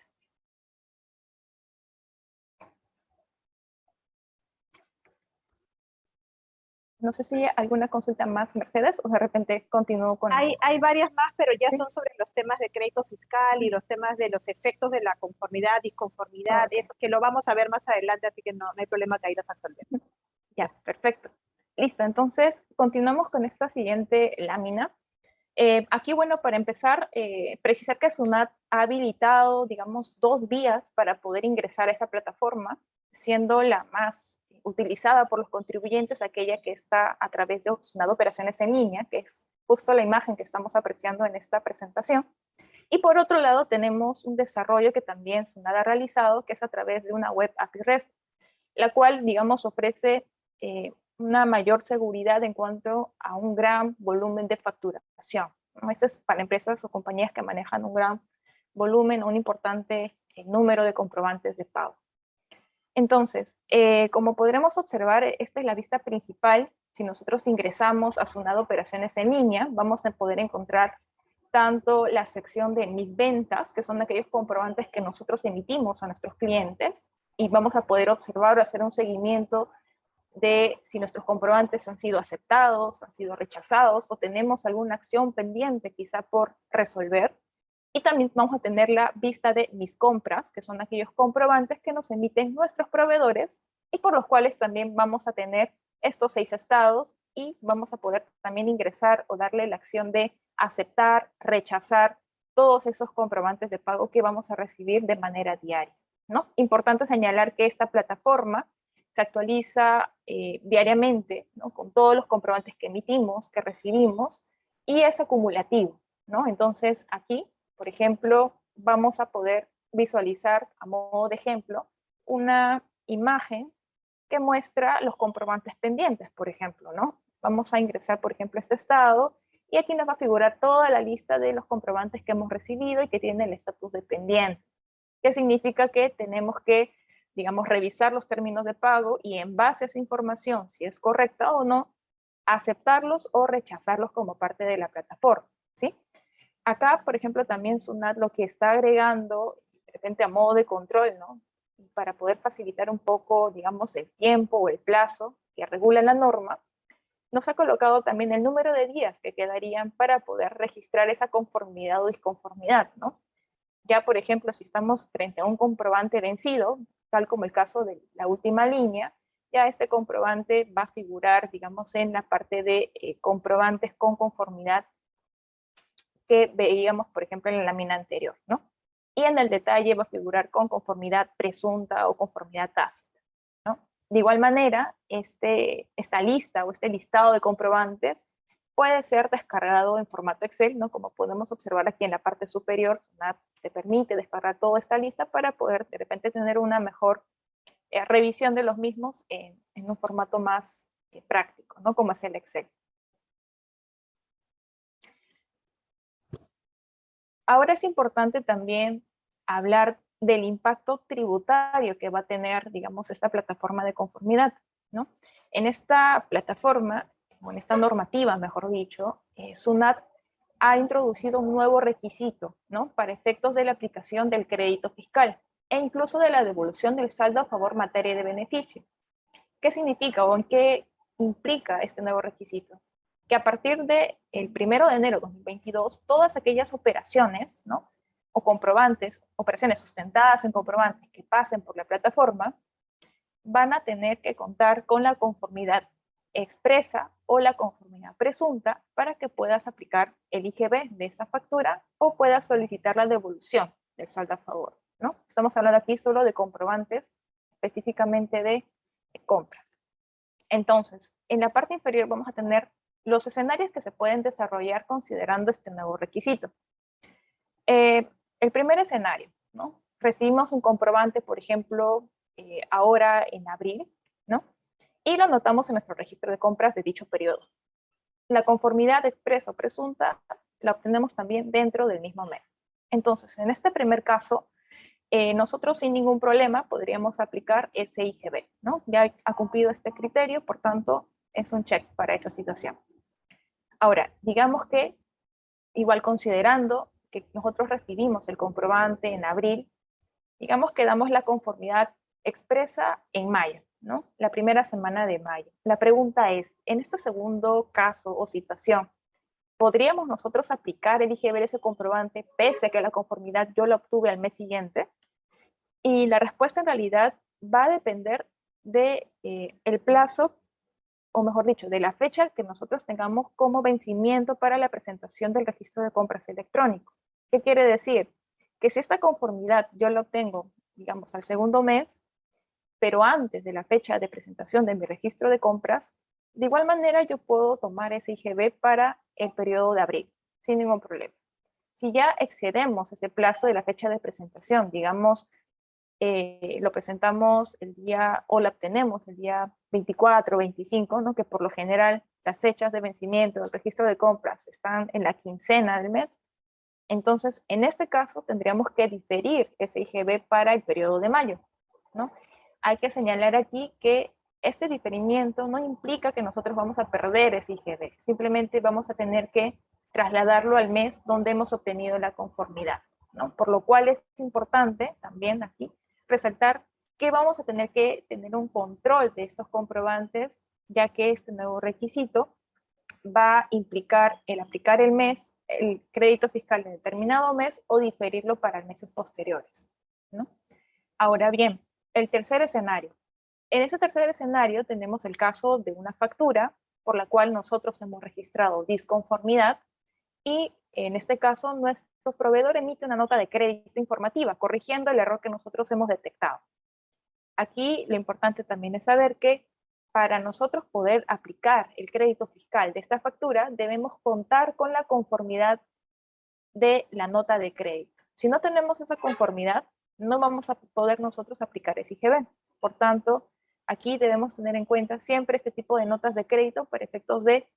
No sé si hay alguna consulta más, Mercedes, o de repente continúo con... Hay varias más, pero ya ¿Sí? son sobre los temas de crédito fiscal y los temas de los efectos de la conformidad, disconformidad, Okay. eso que lo vamos a ver más adelante, así que no hay problema que ahí las absolvemos. Ya, perfecto. Listo, entonces continuamos con esta siguiente lámina. Aquí, bueno, para empezar, precisar que SUNAT ha habilitado, digamos, 2 vías para poder ingresar a esa plataforma, siendo la más utilizada por los contribuyentes aquella que está a través de SUNAT Operaciones en Línea, que es justo la imagen que estamos apreciando en esta presentación. Y por otro lado, tenemos un desarrollo que también SUNAT ha realizado, que es a través de una web API REST, la cual, digamos, ofrece una mayor seguridad en cuanto a un gran volumen de facturación, ¿no? Esto es para empresas o compañías que manejan un gran volumen, un importante el número de comprobantes de pago. Entonces, como podremos observar, esta es la vista principal. Si nosotros ingresamos a SUNAT Operaciones en línea, vamos a poder encontrar tanto la sección de mis ventas, que son aquellos comprobantes que nosotros emitimos a nuestros clientes, y vamos a poder observar o hacer un seguimiento de si nuestros comprobantes han sido aceptados, han sido rechazados, o tenemos alguna acción pendiente quizá por resolver. Y también vamos a tener la vista de mis compras, que son aquellos comprobantes que nos emiten nuestros proveedores y por los cuales también vamos a tener estos 6 estados y vamos a poder también ingresar o darle la acción de aceptar, rechazar todos esos comprobantes de pago que vamos a recibir de manera diaria, ¿no? Importante señalar que esta plataforma se actualiza diariamente, ¿no? Con todos los comprobantes que emitimos, que recibimos, y es acumulativo, ¿no? Entonces aquí, por ejemplo, vamos a poder visualizar a modo de ejemplo una imagen que muestra los comprobantes pendientes, por ejemplo, ¿no? Vamos a ingresar, por ejemplo, este estado y aquí nos va a figurar toda la lista de los comprobantes que hemos recibido y que tienen el estatus de pendiente. ¿Qué significa? Que tenemos que, digamos, revisar los términos de pago y en base a esa información, si es correcta o no, aceptarlos o rechazarlos como parte de la plataforma, ¿sí? Acá, por ejemplo, también SUNAT lo que está agregando, de repente a modo de control, ¿no? Para poder facilitar un poco, digamos, el tiempo o el plazo que regula la norma, nos ha colocado también el número de días que quedarían para poder registrar esa conformidad o disconformidad, ¿no? Ya, por ejemplo, si estamos frente a un comprobante vencido, tal como el caso de la última línea, ya este comprobante va a figurar, digamos, en la parte de comprobantes con conformidad que veíamos, por ejemplo, en la lámina anterior, ¿no? Y en el detalle va a figurar con conformidad presunta o conformidad tácita, ¿no? De igual manera, esta lista o este listado de comprobantes puede ser descargado en formato Excel, ¿no? Como podemos observar aquí en la parte superior, te permite descargar toda esta lista para poder de repente tener una mejor revisión de los mismos en un formato más práctico, ¿no? Como es el Excel. Ahora es importante también hablar del impacto tributario que va a tener, digamos, esta plataforma de conformidad, ¿no? En esta plataforma, o en esta normativa, mejor dicho, SUNAT ha introducido un nuevo requisito, ¿no? Para efectos de la aplicación del crédito fiscal e incluso de la devolución del saldo a favor materia de beneficio. ¿Qué significa o en qué implica este nuevo requisito? Que a partir del 1 de enero de 2022, todas aquellas operaciones, ¿no? O comprobantes, operaciones sustentadas en comprobantes que pasen por la plataforma, van a tener que contar con la conformidad expresa o la conformidad presunta para que puedas aplicar el IGB de esa factura o puedas solicitar la devolución del saldo a favor, ¿no? Estamos hablando aquí solo de comprobantes, específicamente de compras. Entonces, en la parte inferior vamos a tener los escenarios que se pueden desarrollar considerando este nuevo requisito. El primer escenario, ¿no? Recibimos un comprobante, por ejemplo, ahora en abril, ¿no? Y lo anotamos en nuestro registro de compras de dicho periodo. La conformidad expresa o presunta la obtenemos también dentro del mismo mes. Entonces, en este primer caso, nosotros sin ningún problema podríamos aplicar ese IGB, ¿no? Ya ha cumplido este criterio, por tanto, es un check para esa situación. Ahora, digamos que, igual considerando que nosotros recibimos el comprobante en abril, digamos que damos la conformidad expresa en mayo, ¿no? La primera semana de mayo. La pregunta es, en este segundo caso o situación, ¿podríamos nosotros aplicar el IGB de ese comprobante pese a que la conformidad yo la obtuve al mes siguiente? Y la respuesta en realidad va a depender de el plazo, o mejor dicho, de la fecha que nosotros tengamos como vencimiento para la presentación del registro de compras electrónico. ¿Qué quiere decir? Que si esta conformidad yo la obtengo, digamos, al segundo mes, pero antes de la fecha de presentación de mi registro de compras, de igual manera yo puedo tomar ese IGB para el periodo de abril, sin ningún problema. Si ya excedemos ese plazo de la fecha de presentación, digamos, lo presentamos el día, o la obtenemos el día 24, 25, ¿no? Que por lo general las fechas de vencimiento del registro de compras están en la quincena del mes. Entonces, en este caso, tendríamos que diferir ese IGB para el periodo de mayo, ¿no? Hay que señalar aquí que este diferimiento no implica que nosotros vamos a perder ese IGB, simplemente vamos a tener que trasladarlo al mes donde hemos obtenido la conformidad, ¿no? Por lo cual es importante también aquí resaltar que vamos a tener que tener un control de estos comprobantes, ya que este nuevo requisito va a implicar el aplicar el mes, el crédito fiscal en determinado mes o diferirlo para meses posteriores, ¿no? Ahora bien, el tercer escenario. En este tercer escenario tenemos el caso de una factura por la cual nosotros hemos registrado disconformidad y en este caso nuestro proveedor emite una nota de crédito informativa corrigiendo el error que nosotros hemos detectado. Aquí lo importante también es saber que para nosotros poder aplicar el crédito fiscal de esta factura, debemos contar con la conformidad de la nota de crédito. Si no tenemos esa conformidad, no vamos a poder nosotros aplicar ese IGB. Por tanto, aquí debemos tener en cuenta siempre este tipo de notas de crédito para efectos de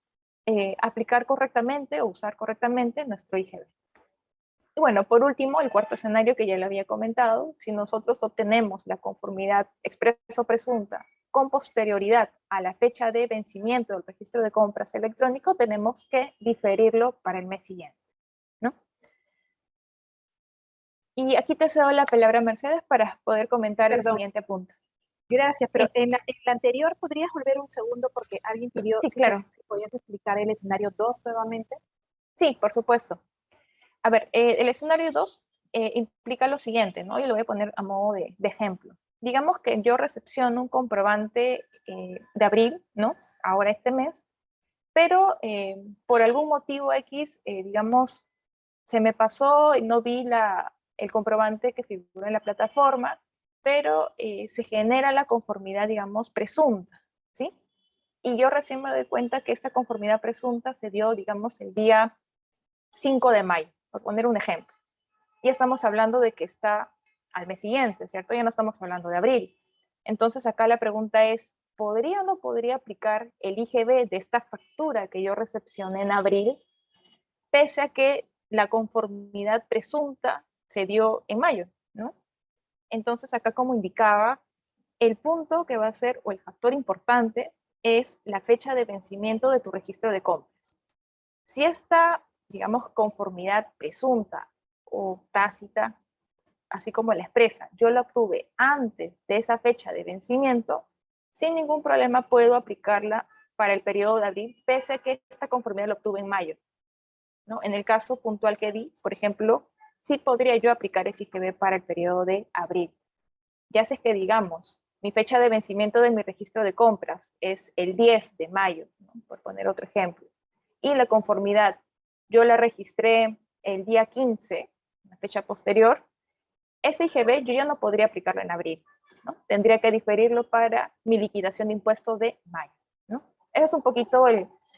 aplicar correctamente o usar correctamente nuestro IGB. Y bueno, por último, el cuarto escenario que ya le había comentado, si nosotros obtenemos la conformidad expresa o presunta con posterioridad a la fecha de vencimiento del registro de compras electrónico, tenemos que diferirlo para el mes siguiente, ¿no? Y aquí te cedo la palabra, Mercedes, para poder comentar el siguiente punto. Gracias, pero Sí. en la anterior, ¿podrías volver un segundo? Porque alguien pidió Sí, claro. si podías explicar el escenario 2 nuevamente. Sí, por supuesto. A ver, el escenario 2 implica lo siguiente, ¿no? Y lo voy a poner a modo de ejemplo. Digamos que yo recepciono un comprobante de abril, ¿no? Ahora este mes, pero por algún motivo X, digamos, se me pasó y no vi el comprobante que figura en la plataforma, pero se genera la conformidad, digamos, presunta, ¿sí? Y yo recién me doy cuenta que esta conformidad presunta se dio, digamos, el día 5 de mayo, por poner un ejemplo. Y estamos hablando de que está al mes siguiente, ¿cierto? Ya no estamos hablando de abril. Entonces acá la pregunta es, ¿podría o no podría aplicar el IGB de esta factura que yo recepcioné en abril, pese a que la conformidad presunta se dio en mayo, ¿no? Entonces acá, como indicaba, el punto que va a ser, o el factor importante, es la fecha de vencimiento de tu registro de compras. Si esta, digamos, conformidad presunta o tácita, así como la expresa, yo la obtuve antes de esa fecha de vencimiento, sin ningún problema puedo aplicarla para el periodo de abril, pese a que esta conformidad la obtuve en mayo, ¿no? En el caso puntual que di, por ejemplo, sí podría yo aplicar ese IGB para el periodo de abril. Ya sé que, digamos, mi fecha de vencimiento de mi registro de compras es el 10 de mayo, ¿no? Por poner otro ejemplo. Y la conformidad yo la registré el día 15, una fecha posterior, ese IGB yo ya no podría aplicarlo en abril, ¿no? Tendría que diferirlo para mi liquidación de impuestos de mayo, ¿no? Esa es un poquito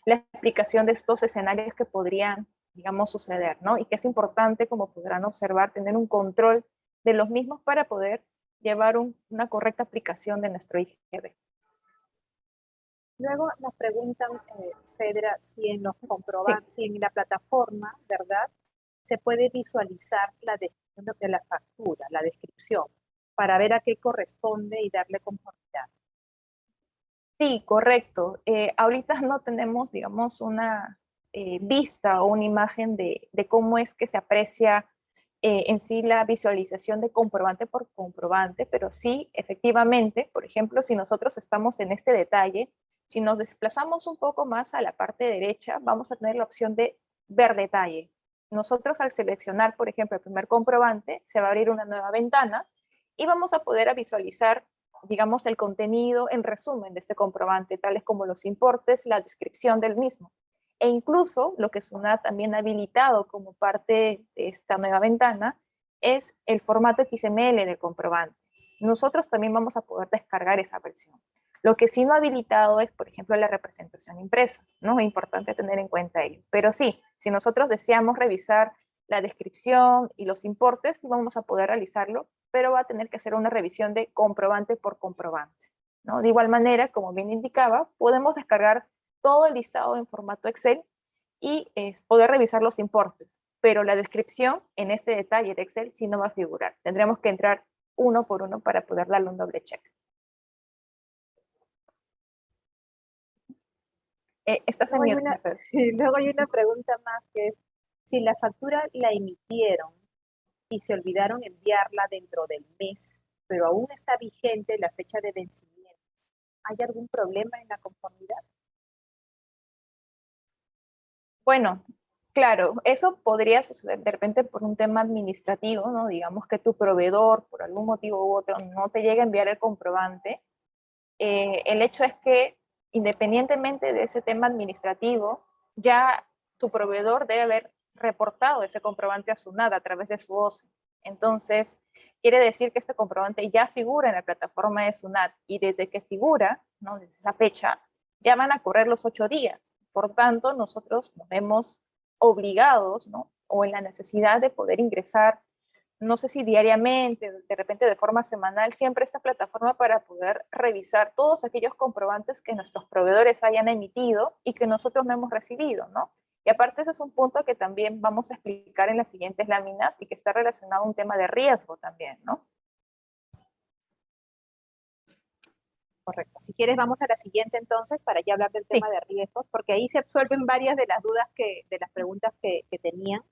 la explicación de estos escenarios que podrían, digamos, suceder, ¿no? Y que es importante, como podrán observar, tener un control de los mismos para poder llevar una correcta aplicación de nuestro IGB. Luego nos preguntan, Fedra, si en los comprobantes, si en la plataforma, ¿verdad?, se puede visualizar la descripción de la factura, la descripción, para ver a qué corresponde y darle conformidad. Sí, correcto. Ahorita no tenemos, digamos, una vista o una imagen de cómo es que se aprecia en sí la visualización de comprobante por comprobante, pero sí, efectivamente, por ejemplo, si nosotros estamos en este detalle, si nos desplazamos un poco más a la parte derecha, vamos a tener la opción de ver detalle. Nosotros al seleccionar, por ejemplo, el primer comprobante, se va a abrir una nueva ventana y vamos a poder visualizar, digamos, el contenido en resumen de este comprobante, tales como los importes, la descripción del mismo. E incluso lo que SUNAT también ha habilitado como parte de esta nueva ventana es el formato XML del comprobante. Nosotros también vamos a poder descargar esa versión. Lo que sí no ha habilitado es, por ejemplo, la representación impresa, ¿no? Es importante tener en cuenta ello. Pero sí, si nosotros deseamos revisar la descripción y los importes, vamos a poder realizarlo, pero va a tener que hacer una revisión de comprobante por comprobante, ¿no? De igual manera, como bien indicaba, podemos descargar todo el listado en formato Excel y poder revisar los importes. pero la descripción en este detalle de Excel sí no va a figurar. Tendremos que entrar uno por uno para poder darle un doble check. Estás en Luego hay mute, Fer. sí, luego hay una pregunta más que es, si la factura la emitieron y se olvidaron enviarla dentro del mes, pero aún está vigente la fecha de vencimiento, ¿hay algún problema en la conformidad? Bueno, claro, eso podría suceder de repente por un tema administrativo, ¿no? Digamos que tu proveedor, por algún motivo u otro, no te llega a enviar el comprobante. El hecho es que, independientemente de ese tema administrativo, ya tu proveedor debe haber reportado ese comprobante a SUNAT a través de su OCE. Entonces, quiere decir que este comprobante ya figura en la plataforma de SUNAT y desde que figura, ¿no? Desde esa fecha, ya van a correr los 8 días. Por tanto, nosotros nos vemos obligados, ¿no? O en la necesidad de poder ingresar, no sé si diariamente, de repente de forma semanal, siempre esta plataforma para poder revisar todos aquellos comprobantes que nuestros proveedores hayan emitido y que nosotros no hemos recibido, ¿no? Y aparte ese es un punto que también vamos a explicar en las siguientes láminas y que está relacionado a un tema de riesgo también, ¿no? Correcto. Si quieres, vamos a la siguiente entonces para ya hablar del Sí. tema de riesgos, porque ahí se absuelven varias de las dudas de las preguntas que tenían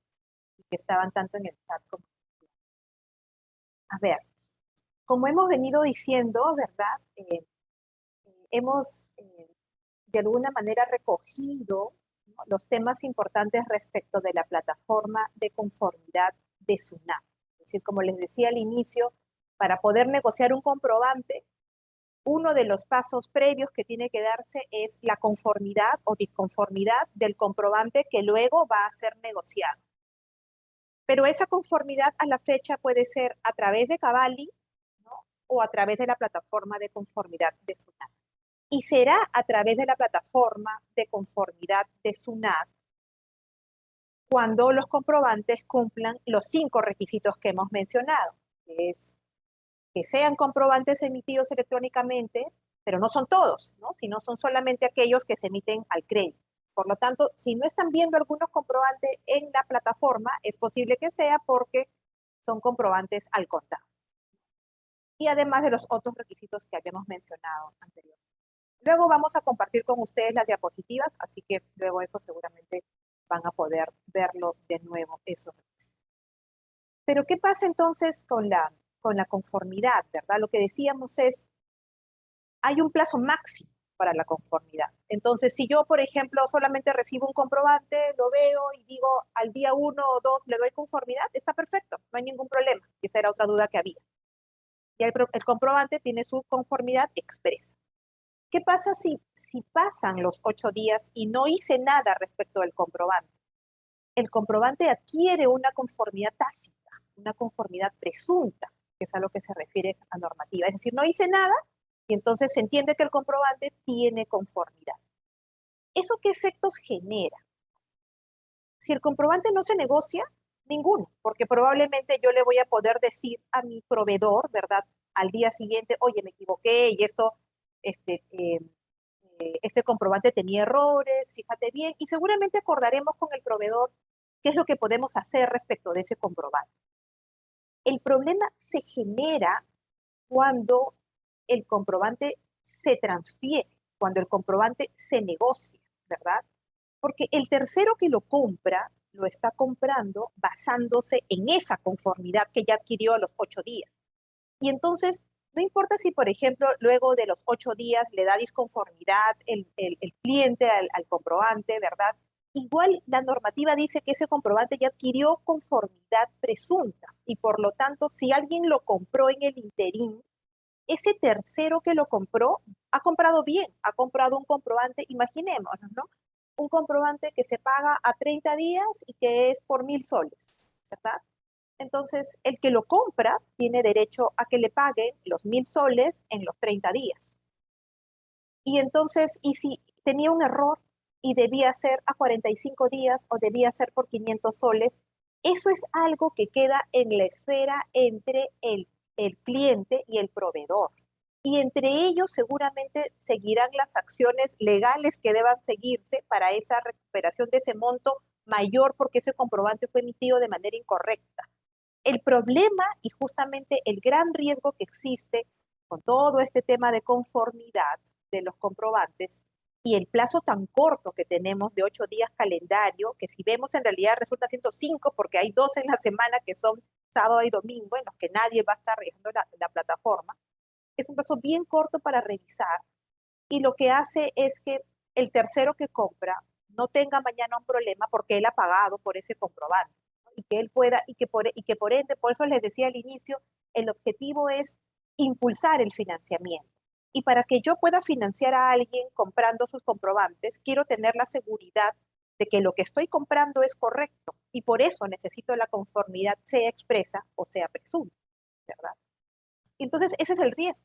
y que estaban tanto en el chat como. A ver, como hemos venido diciendo, ¿verdad? Hemos de alguna manera recogido, ¿no?, los temas importantes respecto de la plataforma de conformidad de SUNAT. Es decir, como les decía al inicio, para poder negociar un comprobante, uno de los pasos previos que tiene que darse es la conformidad o disconformidad del comprobante que luego va a ser negociado. Pero esa conformidad a la fecha puede ser a través de Cavalli, ¿no?, o a través de la plataforma de conformidad de SUNAT. Y será a través de la plataforma de conformidad de SUNAT cuando los comprobantes cumplan los 5 requisitos que hemos mencionado, que es que sean comprobantes emitidos electrónicamente, pero no son todos, ¿no?, sino son solamente aquellos que se emiten al crédito. Por lo tanto, si no están viendo algunos comprobantes en la plataforma, es posible que sea porque son comprobantes al contado. Y además de los otros requisitos que habíamos mencionado anteriormente. Luego vamos a compartir con ustedes las diapositivas, así que luego eso seguramente van a poder verlo de nuevo, esos requisitos. Pero ¿qué pasa entonces con la conformidad, verdad? Lo que decíamos es, hay un plazo máximo para la conformidad. Entonces, si yo, por ejemplo, solamente recibo un comprobante, lo veo y digo al día 1 o 2 le doy conformidad, está perfecto, no hay ningún problema. Esa era otra duda que había. Ya el comprobante tiene su conformidad expresa. ¿Qué pasa si pasan los 8 días y no hice nada respecto del comprobante? El comprobante adquiere una conformidad tácita, una conformidad presunta, que es a lo que se refiere a normativa. Es decir, no hice nada y entonces se entiende que el comprobante tiene conformidad. ¿Eso qué efectos genera? Si el comprobante no se negocia, ninguno, porque probablemente yo le voy a poder decir a mi proveedor, ¿verdad?, al día siguiente, oye, me equivoqué y esto, este comprobante tenía errores, fíjate bien, y seguramente acordaremos con el proveedor qué es lo que podemos hacer respecto de ese comprobante. El problema se genera cuando el comprobante se transfiere, cuando el comprobante se negocia, ¿verdad? Porque el tercero que lo compra, lo está comprando basándose en esa conformidad que ya adquirió a los 8 días. Y entonces, no importa si, por ejemplo, luego de los 8 días le da disconformidad el cliente al comprobante, ¿verdad? Igual la normativa dice que ese comprobante ya adquirió conformidad presunta y por lo tanto, si alguien lo compró en el interín, ese tercero que lo compró ha comprado bien, ha comprado un comprobante, imaginémonos, ¿no? Un comprobante que se paga a 30 días y que es por 1.000 soles, ¿verdad? Entonces, el que lo compra tiene derecho a que le paguen los 1.000 soles en los 30 días. Y entonces, ¿y si tenía un error y debía ser a 45 días o debía ser por 500 soles? Eso es algo que queda en la esfera entre el cliente y el proveedor. Y entre ellos seguramente seguirán las acciones legales que deban seguirse para esa recuperación de ese monto mayor porque ese comprobante fue emitido de manera incorrecta. El problema y justamente el gran riesgo que existe con todo este tema de conformidad de los comprobantes y el plazo tan corto que tenemos de 8 días calendario, que si vemos en realidad resulta siendo 5 porque hay 2 en la semana que son sábado y domingo en los que nadie va a estar revisando la plataforma, es un plazo bien corto para revisar y lo que hace es que el tercero que compra no tenga mañana un problema porque él ha pagado por ese comprobante, ¿no? Y que él pueda, y que por ende, por eso les decía al inicio, el objetivo es impulsar el financiamiento. Y para que yo pueda financiar a alguien comprando sus comprobantes, quiero tener la seguridad de que lo que estoy comprando es correcto. Y por eso necesito la conformidad, sea expresa o sea presunta, ¿verdad? Entonces, ese es el riesgo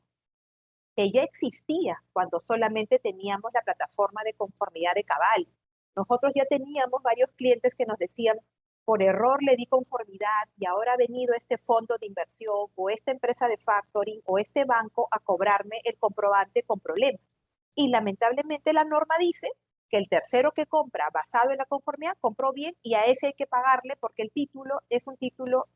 que ya existía cuando solamente teníamos la plataforma de conformidad de Cabal. Nosotros ya teníamos varios clientes que nos decían, por error le di conformidad y ahora ha venido este fondo de inversión o esta empresa de factoring o este banco a cobrarme el comprobante con problemas. Y lamentablemente la norma dice que el tercero que compra basado en la conformidad compró bien y a ese hay que pagarle porque el título es un título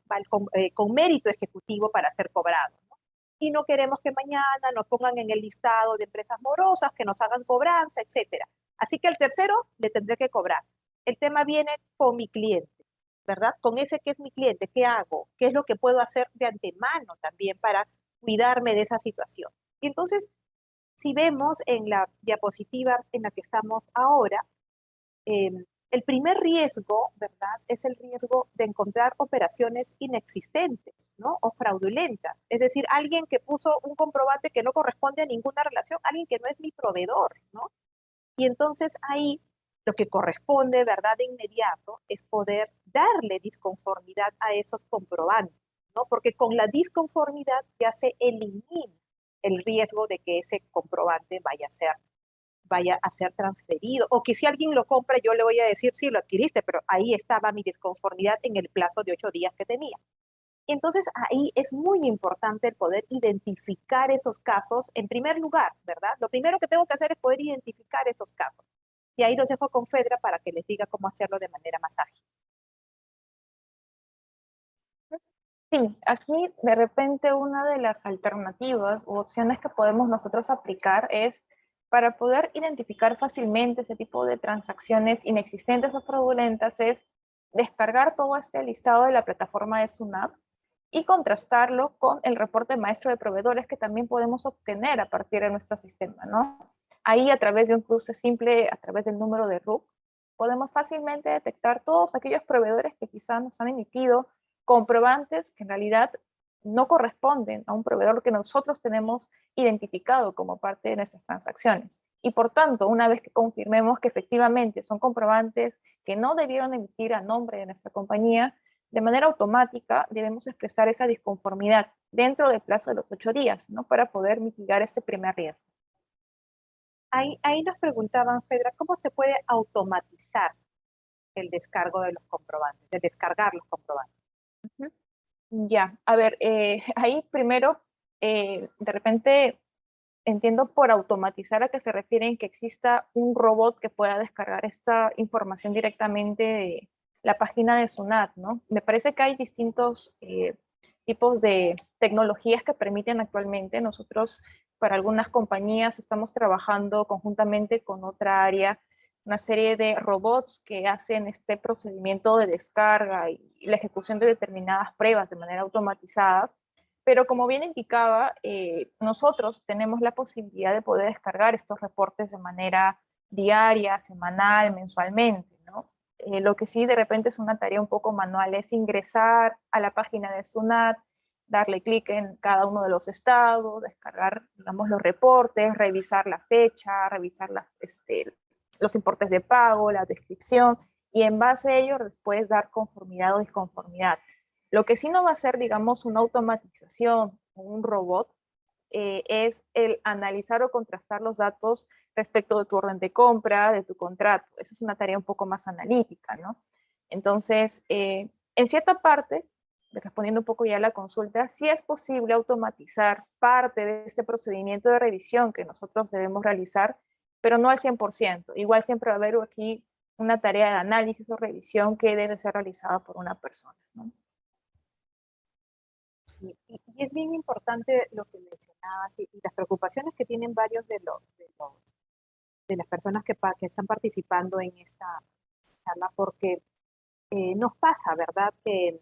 con mérito ejecutivo para ser cobrado, ¿no? Y no queremos que mañana nos pongan en el listado de empresas morosas, que nos hagan cobranza, etcétera. Así que al tercero le tendré que cobrar. El tema viene con mi cliente, ¿verdad? Con ese que es mi cliente, ¿qué hago? ¿Qué es lo que puedo hacer de antemano también para cuidarme de esa situación? Y entonces, si vemos en la diapositiva en la que estamos ahora, el primer riesgo, ¿verdad? Es el riesgo de encontrar operaciones inexistentes, ¿no? O fraudulentas. Es decir, alguien que puso un comprobante que no corresponde a ninguna relación, alguien que no es mi proveedor, ¿no? Y entonces ahí lo que corresponde, ¿verdad? De inmediato es poder darle disconformidad a esos comprobantes, ¿no? Porque con la disconformidad ya se elimina el riesgo de que ese comprobante vaya a ser transferido, o que si alguien lo compra, yo le voy a decir, sí, lo adquiriste, pero ahí estaba mi disconformidad en el plazo de 8 días que tenía. Entonces, ahí es muy importante el poder identificar esos casos en primer lugar, ¿verdad? Lo primero que tengo que hacer es poder identificar esos casos. Y ahí los dejo con Fedra para que les diga cómo hacerlo de manera más ágil. Sí, aquí de repente una de las alternativas u opciones que podemos nosotros aplicar es para poder identificar fácilmente ese tipo de transacciones inexistentes o fraudulentas es descargar todo este listado de la plataforma de SUNAT y contrastarlo con el reporte maestro de proveedores que también podemos obtener a partir de nuestro sistema, ¿no? Ahí a través de un cruce simple, a través del número de RUC, podemos fácilmente detectar todos aquellos proveedores que quizás nos han emitido comprobantes que en realidad no corresponden a un proveedor que nosotros tenemos identificado como parte de nuestras transacciones. Y por tanto, una vez que confirmemos que efectivamente son comprobantes que no debieron emitir a nombre de nuestra compañía, de manera automática debemos expresar esa disconformidad dentro del plazo de los 8 días, ¿no? Para poder mitigar este primer riesgo. Ahí nos preguntaban, Fedra, ¿cómo se puede automatizar el descargo de los comprobantes, de descargar los comprobantes? Ya, a ver, ahí primero, de repente entiendo por automatizar a qué se refieren que exista un robot que pueda descargar esta información directamente de la página de SUNAT, ¿no? Me parece que hay distintos tipos de tecnologías que permiten actualmente. Nosotros, para algunas compañías, estamos trabajando conjuntamente con otra área, una serie de robots que hacen este procedimiento de descarga y la ejecución de determinadas pruebas de manera automatizada. Pero como bien indicaba, nosotros tenemos la posibilidad de poder descargar estos reportes de manera diaria, semanal, mensualmente, ¿no? Lo que sí de repente es una tarea un poco manual es ingresar a la página de SUNAT, darle clic en cada uno de los estados, descargar, digamos, los reportes, revisar la fecha, revisar los importes de pago, la descripción, y en base a ello después dar conformidad o disconformidad. Lo que sí no va a ser, digamos, una automatización o un robot, es el analizar o contrastar los datos respecto de tu orden de compra, de tu contrato. Esa es una tarea un poco más analítica, ¿no? Entonces, en cierta parte, respondiendo un poco ya a la consulta, sí es posible automatizar parte de este procedimiento de revisión que nosotros debemos realizar, pero no al 100%. Igual siempre va a haber aquí una tarea de análisis o revisión que debe ser realizada por una persona, ¿no? Y es bien importante lo que mencionabas y las preocupaciones que tienen varios de las personas que están participando en esta charla, porque nos pasa, ¿verdad? Que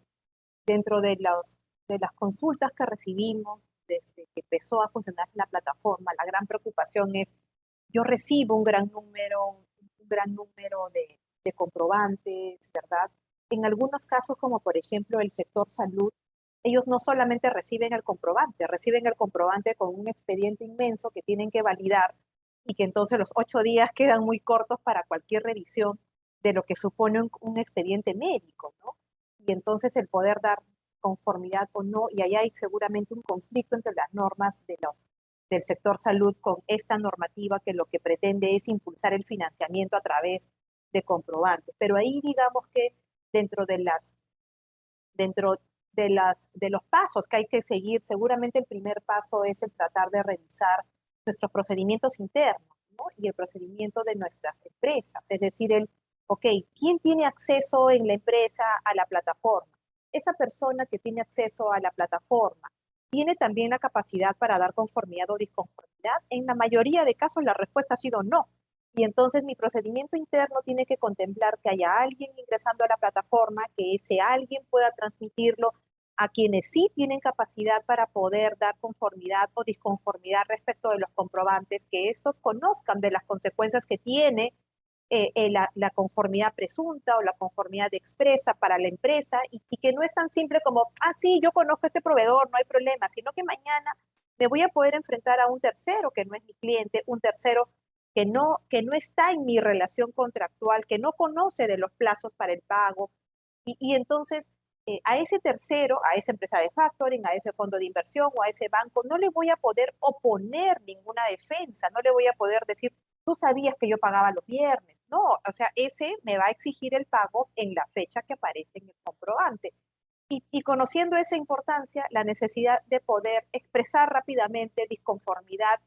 dentro de las consultas que recibimos desde que empezó a funcionar la plataforma, la gran preocupación es, yo recibo un gran número de comprobantes, ¿verdad? En algunos casos, como por ejemplo el sector salud, ellos no solamente reciben el comprobante con un expediente inmenso que tienen que validar y que entonces los 8 días quedan muy cortos para cualquier revisión de lo que supone un expediente médico, ¿no? Y entonces el poder dar conformidad o no, y ahí hay seguramente un conflicto entre las normas del sector salud con esta normativa que lo que pretende es impulsar el financiamiento a través de comprobantes. Pero ahí digamos que dentro de los pasos que hay que seguir, seguramente el primer paso es el tratar de revisar nuestros procedimientos internos, ¿no? Y el procedimiento de nuestras empresas, es decir, ok, ¿quién tiene acceso en la empresa a la plataforma? Esa persona que tiene acceso a la plataforma, ¿tiene también la capacidad para dar conformidad o disconformidad? En la mayoría de casos la respuesta ha sido no. Y entonces mi procedimiento interno tiene que contemplar que haya alguien ingresando a la plataforma, que ese alguien pueda transmitirlo a quienes sí tienen capacidad para poder dar conformidad o disconformidad respecto de los comprobantes, que estos conozcan de las consecuencias que tiene la conformidad presunta o la conformidad expresa para la empresa y que no es tan simple como, sí, yo conozco a este proveedor, no hay problema, sino que mañana me voy a poder enfrentar a un tercero que no es mi cliente, un tercero que no está en mi relación contractual, que no conoce de los plazos para el pago. Y entonces a ese tercero, a esa empresa de factoring, a ese fondo de inversión o a ese banco, no le voy a poder oponer ninguna defensa, no le voy a poder decir, tú sabías que yo pagaba los viernes. No, o sea, ese me va a exigir el pago en la fecha que aparece en el comprobante. Y conociendo esa importancia, la necesidad de poder expresar rápidamente disconformidad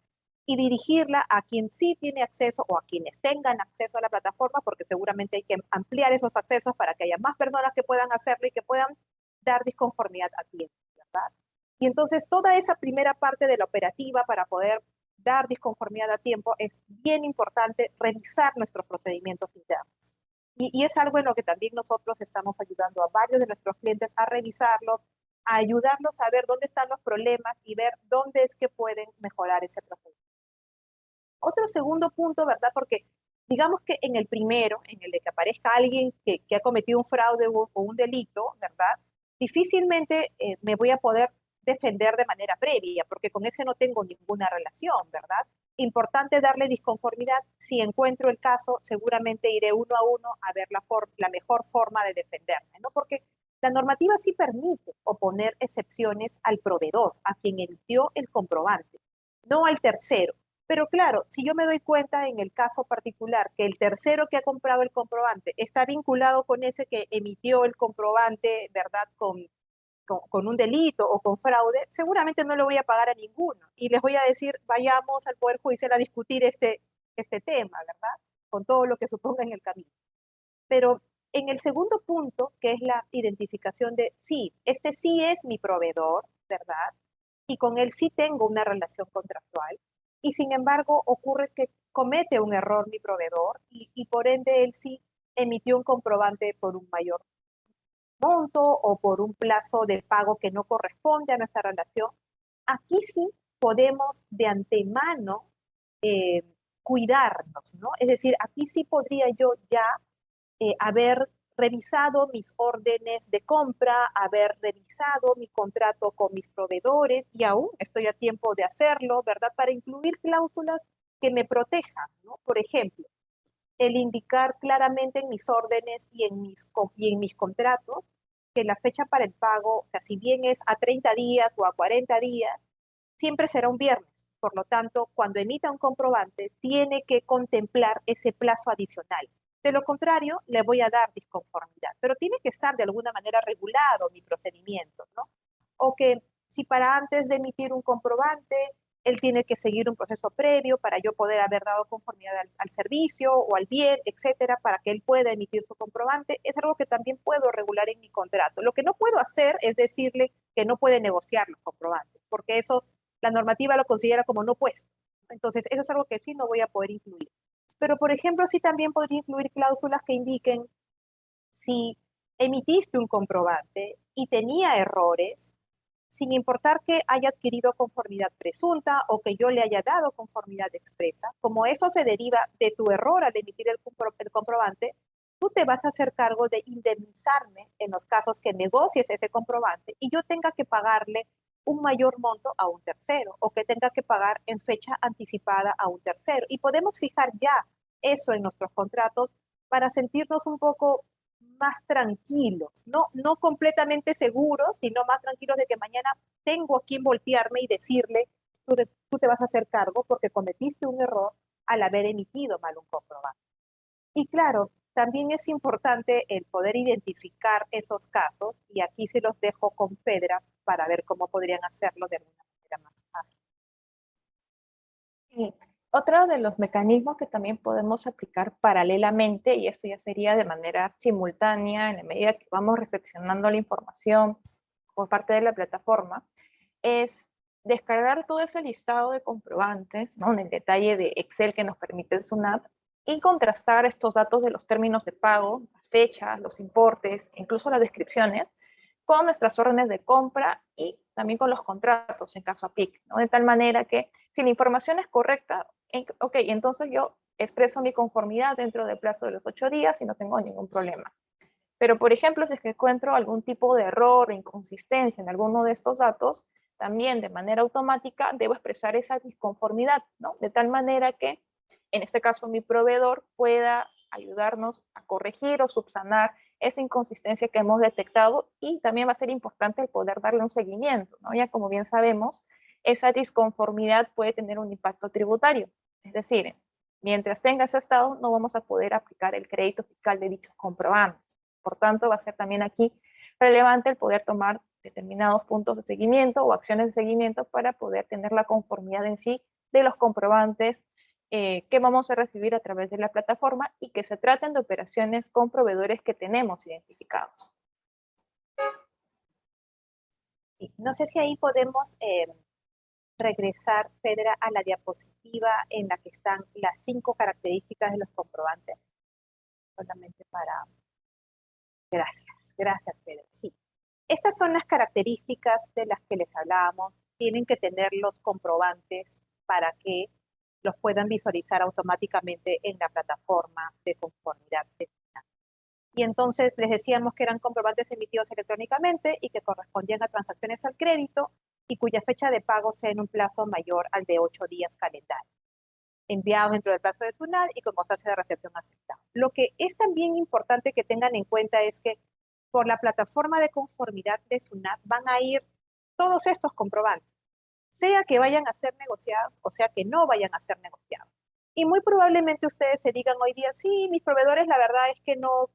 y dirigirla a quien sí tiene acceso o a quienes tengan acceso a la plataforma, porque seguramente hay que ampliar esos accesos para que haya más personas que puedan hacerlo y que puedan dar disconformidad a tiempo, ¿verdad? Y entonces toda esa primera parte de la operativa para poder dar disconformidad a tiempo es bien importante revisar nuestros procedimientos internos. Y es algo en lo que también nosotros estamos ayudando a varios de nuestros clientes a revisarlos, a ayudarlos a ver dónde están los problemas y ver dónde es que pueden mejorar ese procedimiento. Otro segundo punto, ¿verdad? Porque digamos que en el primero, en el de que aparezca alguien que ha cometido un fraude o un delito, ¿verdad? Difícilmente me voy a poder defender de manera previa, porque con ese no tengo ninguna relación, ¿verdad? Importante darle disconformidad. Si encuentro el caso, seguramente iré uno a uno a ver la mejor forma de defenderme, ¿no? Porque la normativa sí permite oponer excepciones al proveedor, a quien emitió el comprobante, no al tercero. Pero claro, si yo me doy cuenta en el caso particular que el tercero que ha comprado el comprobante está vinculado con ese que emitió el comprobante, ¿verdad? Con un delito o con fraude, seguramente no le voy a pagar a ninguno. Y les voy a decir, vayamos al Poder Judicial a discutir este tema, ¿verdad? Con todo lo que suponga en el camino. Pero en el segundo punto, que es la identificación de, sí, este sí es mi proveedor, ¿verdad? Y con él sí tengo una relación contractual. Y sin embargo, ocurre que comete un error mi proveedor y por ende él sí emitió un comprobante por un mayor monto o por un plazo de pago que no corresponde a nuestra relación. Aquí sí podemos de antemano eh, cuidarnos, ¿no? Es decir, aquí sí podría yo ya haber revisado mis órdenes de compra, haber revisado mi contrato con mis proveedores y aún estoy a tiempo de hacerlo, ¿verdad? Para incluir cláusulas que me protejan, ¿no? Por ejemplo, el indicar claramente en mis órdenes y en mis contratos que la fecha para el pago, o sea, si bien es a 30 días o a 40 días, siempre será un viernes. Por lo tanto, cuando emita un comprobante, tiene que contemplar ese plazo adicional. De lo contrario, le voy a dar disconformidad, pero tiene que estar de alguna manera regulado mi procedimiento, ¿no? O que si para antes de emitir un comprobante él tiene que seguir un proceso previo para yo poder haber dado conformidad al servicio o al bien, etcétera, para que él pueda emitir su comprobante. Es algo que también puedo regular en mi contrato. Lo que no puedo hacer es decirle que no puede negociar los comprobantes, porque eso la normativa lo considera como no puesto. Entonces, eso es algo que sí no voy a poder incluir. Pero, por ejemplo, sí también podría incluir cláusulas que indiquen si emitiste un comprobante y tenía errores, sin importar que haya adquirido conformidad presunta o que yo le haya dado conformidad expresa, como eso se deriva de tu error al emitir el comprobante, tú te vas a hacer cargo de indemnizarme en los casos que negocies ese comprobante y yo tenga que pagarle un mayor monto a un tercero o que tenga que pagar en fecha anticipada a un tercero. Y podemos fijar ya eso en nuestros contratos para sentirnos un poco más tranquilos, no completamente seguros, sino más tranquilos de que mañana tengo a quien voltearme y decirle, tú te vas a hacer cargo porque cometiste un error al haber emitido mal un comprobante. Y claro, también es importante el poder identificar esos casos, y aquí se los dejo con Fedra para ver cómo podrían hacerlo de alguna manera más fácil. Y otro de los mecanismos que también podemos aplicar paralelamente, y esto ya sería de manera simultánea en la medida que vamos recepcionando la información por parte de la plataforma, es descargar todo ese listado de comprobantes, ¿no?, en el detalle de Excel que nos permite el SUNAT, y contrastar estos datos de los términos de pago, las fechas, los importes, incluso las descripciones, con nuestras órdenes de compra y también con los contratos en caso APIC, ¿no? De tal manera que si la información es correcta, ok, entonces yo expreso mi conformidad dentro del plazo de los 8 días y no tengo ningún problema. Pero, por ejemplo, si es que encuentro algún tipo de error, inconsistencia en alguno de estos datos, también de manera automática debo expresar esa disconformidad, ¿no? De tal manera que, en este caso, mi proveedor pueda ayudarnos a corregir o subsanar esa inconsistencia que hemos detectado, y también va a ser importante el poder darle un seguimiento, ¿no? Ya como bien sabemos, esa disconformidad puede tener un impacto tributario. Es decir, mientras tenga ese estado, no vamos a poder aplicar el crédito fiscal de dichos comprobantes. Por tanto, va a ser también aquí relevante el poder tomar determinados puntos de seguimiento o acciones de seguimiento para poder tener la conformidad en sí de los comprobantes que vamos a recibir a través de la plataforma y que se traten de operaciones con proveedores que tenemos identificados. No sé si ahí podemos regresar, Fedra, a la diapositiva en la que están las 5 características de los comprobantes. Solamente para... Gracias, Fedra. Sí. Estas son las características de las que les hablábamos. Tienen que tener los comprobantes para que los puedan visualizar automáticamente en la plataforma de conformidad. Y entonces les decíamos que eran comprobantes emitidos electrónicamente y que correspondían a transacciones al crédito y cuya fecha de pago sea en un plazo mayor al de 8 días calendarios, enviados dentro del plazo de SUNAT y con constancia de recepción aceptada. Lo que es también importante que tengan en cuenta es que por la plataforma de conformidad de SUNAT van a ir todos estos comprobantes, sea que vayan a ser negociados o sea que no vayan a ser negociados. Y muy probablemente ustedes se digan hoy día, sí, mis proveedores la verdad es que no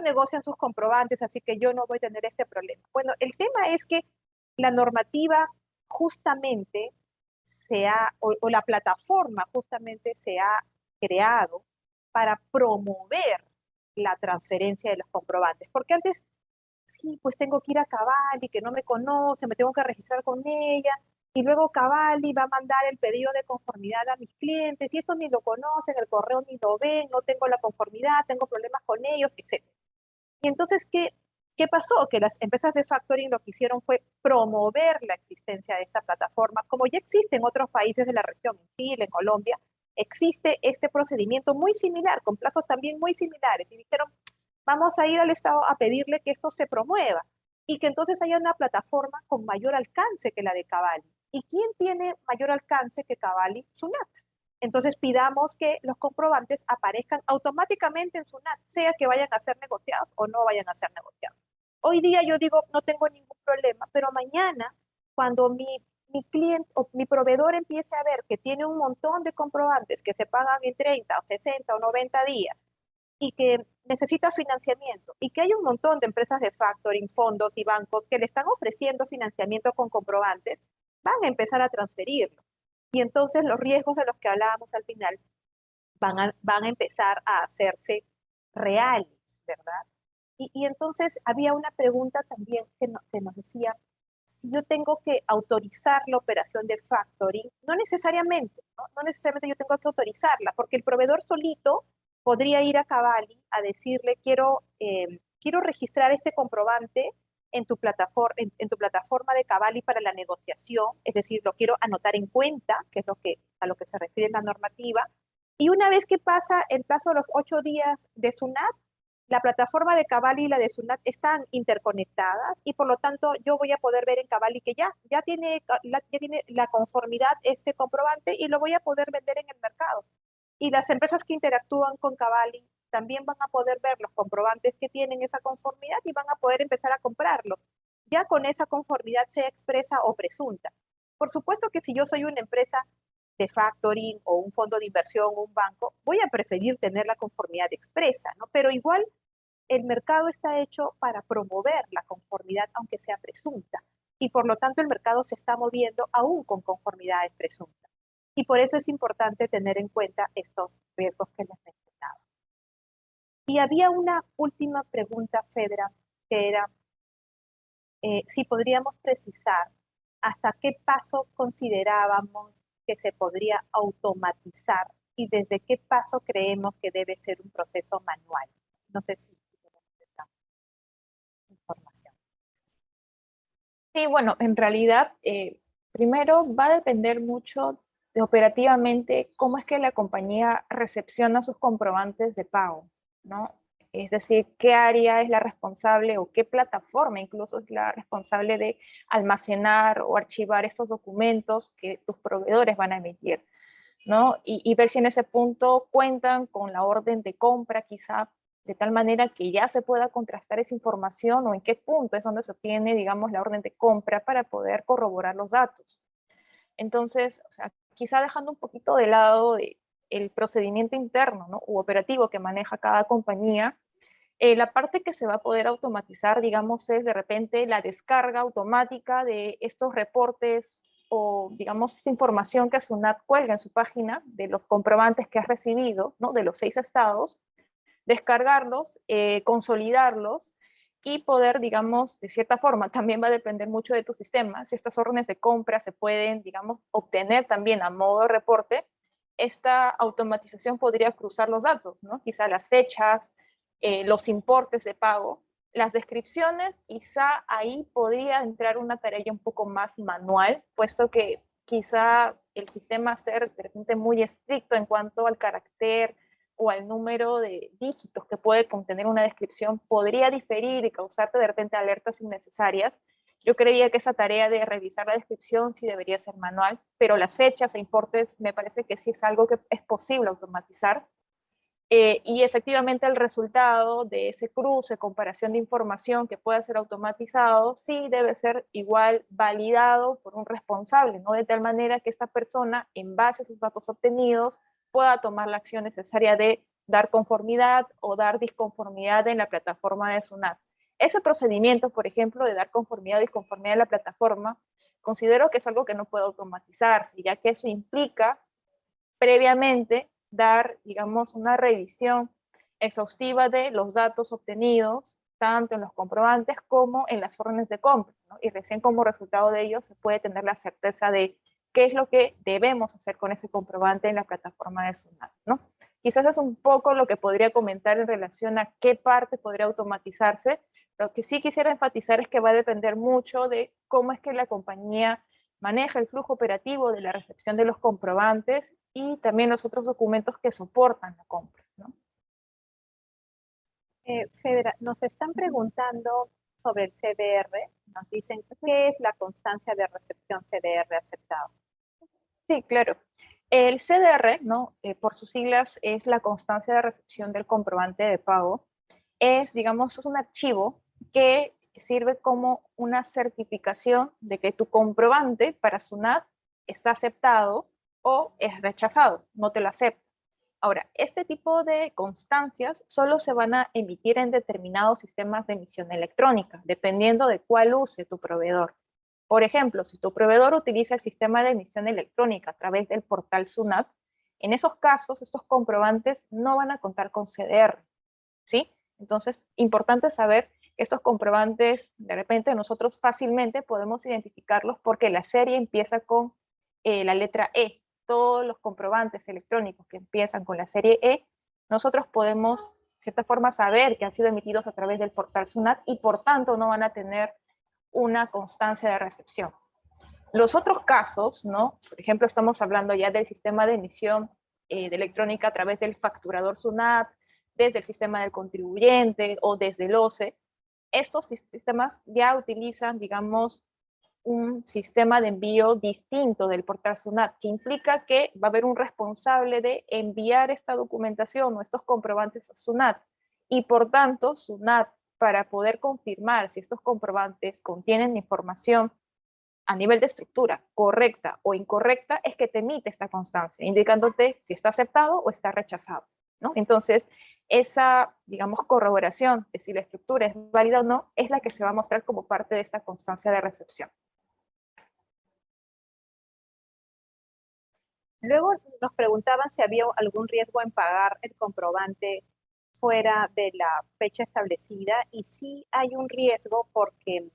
negocian sus comprobantes, así que yo no voy a tener este problema. Bueno, el tema es que la normativa justamente o la plataforma justamente se ha creado para promover la transferencia de los comprobantes. Porque antes, sí, pues tengo que ir a Cavalli, que no me conoce, me tengo que registrar con ella, y luego Cavalli va a mandar el pedido de conformidad a mis clientes, y esto ni lo conocen, el correo ni lo ven, no tengo la conformidad, tengo problemas con ellos, etc. Y entonces, ¿qué pasó? Que las empresas de factoring lo que hicieron fue promover la existencia de esta plataforma, como ya existe en otros países de la región, en Chile, en Colombia, existe este procedimiento muy similar, con plazos también muy similares, y dijeron, vamos a ir al Estado a pedirle que esto se promueva, y que entonces haya una plataforma con mayor alcance que la de Cavalli. ¿Y quién tiene mayor alcance que Cavalli? SUNAT. Entonces pidamos que los comprobantes aparezcan automáticamente en SUNAT, sea que vayan a ser negociados o no vayan a ser negociados. Hoy día yo digo, no tengo ningún problema, pero mañana, cuando mi cliente o mi proveedor empiece a ver que tiene un montón de comprobantes que se pagan en 30 o 60 o 90 días y que necesita financiamiento y que hay un montón de empresas de factoring, fondos y bancos que le están ofreciendo financiamiento con comprobantes, van a empezar a transferirlo. Y entonces los riesgos de los que hablábamos al final van a empezar a hacerse reales, ¿verdad? Y entonces había una pregunta también que nos decía, si yo tengo que autorizar la operación de factoring, no necesariamente, ¿no? No necesariamente yo tengo que autorizarla, porque el proveedor solito podría ir a Cavalli a decirle, quiero registrar este comprobante en tu plataforma, en tu plataforma de Cavalli para la negociación, es decir, lo quiero anotar en cuenta, que es a lo que se refiere la normativa, y una vez que pasa el plazo de los 8 días de SUNAT, la plataforma de Cavalli y la de SUNAT están interconectadas y por lo tanto yo voy a poder ver en Cavalli que ya tiene la conformidad este comprobante y lo voy a poder vender en el mercado. Y las empresas que interactúan con Cavalli también van a poder ver los comprobantes que tienen esa conformidad y van a poder empezar a comprarlos, ya con esa conformidad sea expresa o presunta. Por supuesto que si yo soy una empresa de factoring o un fondo de inversión o un banco, voy a preferir tener la conformidad expresa, ¿no? Pero igual el mercado está hecho para promover la conformidad, aunque sea presunta. Y por lo tanto el mercado se está moviendo aún con conformidades presuntas. Y por eso es importante tener en cuenta estos riesgos que les mencionaba. Y había una última pregunta, Fedra, que era si podríamos precisar hasta qué paso considerábamos que se podría automatizar y desde qué paso creemos que debe ser un proceso manual. No sé si tenemos esta información. Sí, bueno, en realidad, primero va a depender mucho de operativamente cómo es que la compañía recepciona sus comprobantes de pago, ¿no? Es decir, qué área es la responsable o qué plataforma incluso es la responsable de almacenar o archivar estos documentos que tus proveedores van a emitir, ¿no? Y ver si en ese punto cuentan con la orden de compra, quizá de tal manera que ya se pueda contrastar esa información o en qué punto es donde se obtiene, digamos, la orden de compra para poder corroborar los datos. Entonces, o sea, quizá dejando un poquito de lado el procedimiento interno, ¿no? U operativo que maneja cada compañía, la parte que se va a poder automatizar, digamos, es de repente la descarga automática de estos reportes o, digamos, esta información que SUNAT cuelga en su página de los comprobantes que has recibido, ¿no? De los 6 estados, descargarlos, consolidarlos y poder, digamos, de cierta forma, también va a depender mucho de tu sistema. Si estas órdenes de compra se pueden, digamos, obtener también a modo de reporte, esta automatización podría cruzar los datos, ¿no? Quizá las fechas, los importes de pago, las descripciones, quizá ahí podría entrar una tarea un poco más manual, puesto que quizá el sistema ser de repente muy estricto en cuanto al carácter o al número de dígitos que puede contener una descripción podría diferir y causarte de repente alertas innecesarias. Yo creía que esa tarea de revisar la descripción sí debería ser manual, pero las fechas e importes me parece que sí es algo que es posible automatizar. Y efectivamente el resultado de ese cruce, comparación de información que pueda ser automatizado, sí debe ser igual validado por un responsable, ¿no? De tal manera que esta persona, en base a sus datos obtenidos, pueda tomar la acción necesaria de dar conformidad o dar disconformidad en la plataforma de SUNAT. Ese procedimiento, por ejemplo, de dar conformidad o disconformidad en la plataforma, considero que es algo que no puede automatizarse, ya que eso implica previamente dar, digamos, una revisión exhaustiva de los datos obtenidos, tanto en los comprobantes como en las órdenes de compra, ¿no? Y recién como resultado de ello se puede tener la certeza de qué es lo que debemos hacer con ese comprobante en la plataforma de SUNAT, ¿no? Quizás es un poco lo que podría comentar en relación a qué parte podría automatizarse. Lo que sí quisiera enfatizar es que va a depender mucho de cómo es que la compañía maneja el flujo operativo de la recepción de los comprobantes y también los otros documentos que soportan la compra, ¿no? Fedra, nos están preguntando sobre el CDR. Nos dicen, ¿qué es la constancia de recepción CDR aceptado? Sí, claro. El CDR, ¿no? Por sus siglas, es la constancia de recepción del comprobante de pago. Es, digamos, es un archivo que sirve como una certificación de que tu comprobante para SUNAT está aceptado o es rechazado, no te lo acepta. Ahora, este tipo de constancias solo se van a emitir en determinados sistemas de emisión electrónica, dependiendo de cuál use tu proveedor. Por ejemplo, si tu proveedor utiliza el sistema de emisión electrónica a través del portal SUNAT, en esos casos, estos comprobantes no van a contar con CDR, ¿sí? Entonces, importante saber que estos comprobantes, de repente, nosotros fácilmente podemos identificarlos porque la serie empieza con la letra E. Todos los comprobantes electrónicos que empiezan con la serie E, nosotros podemos, de cierta forma, saber que han sido emitidos a través del portal SUNAT y, por tanto, no van a tener una constancia de recepción. Los otros casos, ¿no? Por ejemplo, estamos hablando ya del sistema de emisión de electrónica a través del facturador SUNAT, desde el sistema del contribuyente o desde el OCE. Estos sistemas ya utilizan, digamos, un sistema de envío distinto del portal SUNAT, que implica que va a haber un responsable de enviar esta documentación o estos comprobantes a SUNAT. Y por tanto, SUNAT, para poder confirmar si estos comprobantes contienen información a nivel de estructura correcta o incorrecta, es que te emite esta constancia, indicándote si está aceptado o está rechazado, ¿no? Entonces, esa, digamos, corroboración de si la estructura es válida o no, es la que se va a mostrar como parte de esta constancia de recepción. Luego nos preguntaban si había algún riesgo en pagar el comprobante fuera de la fecha establecida, y sí hay un riesgo porque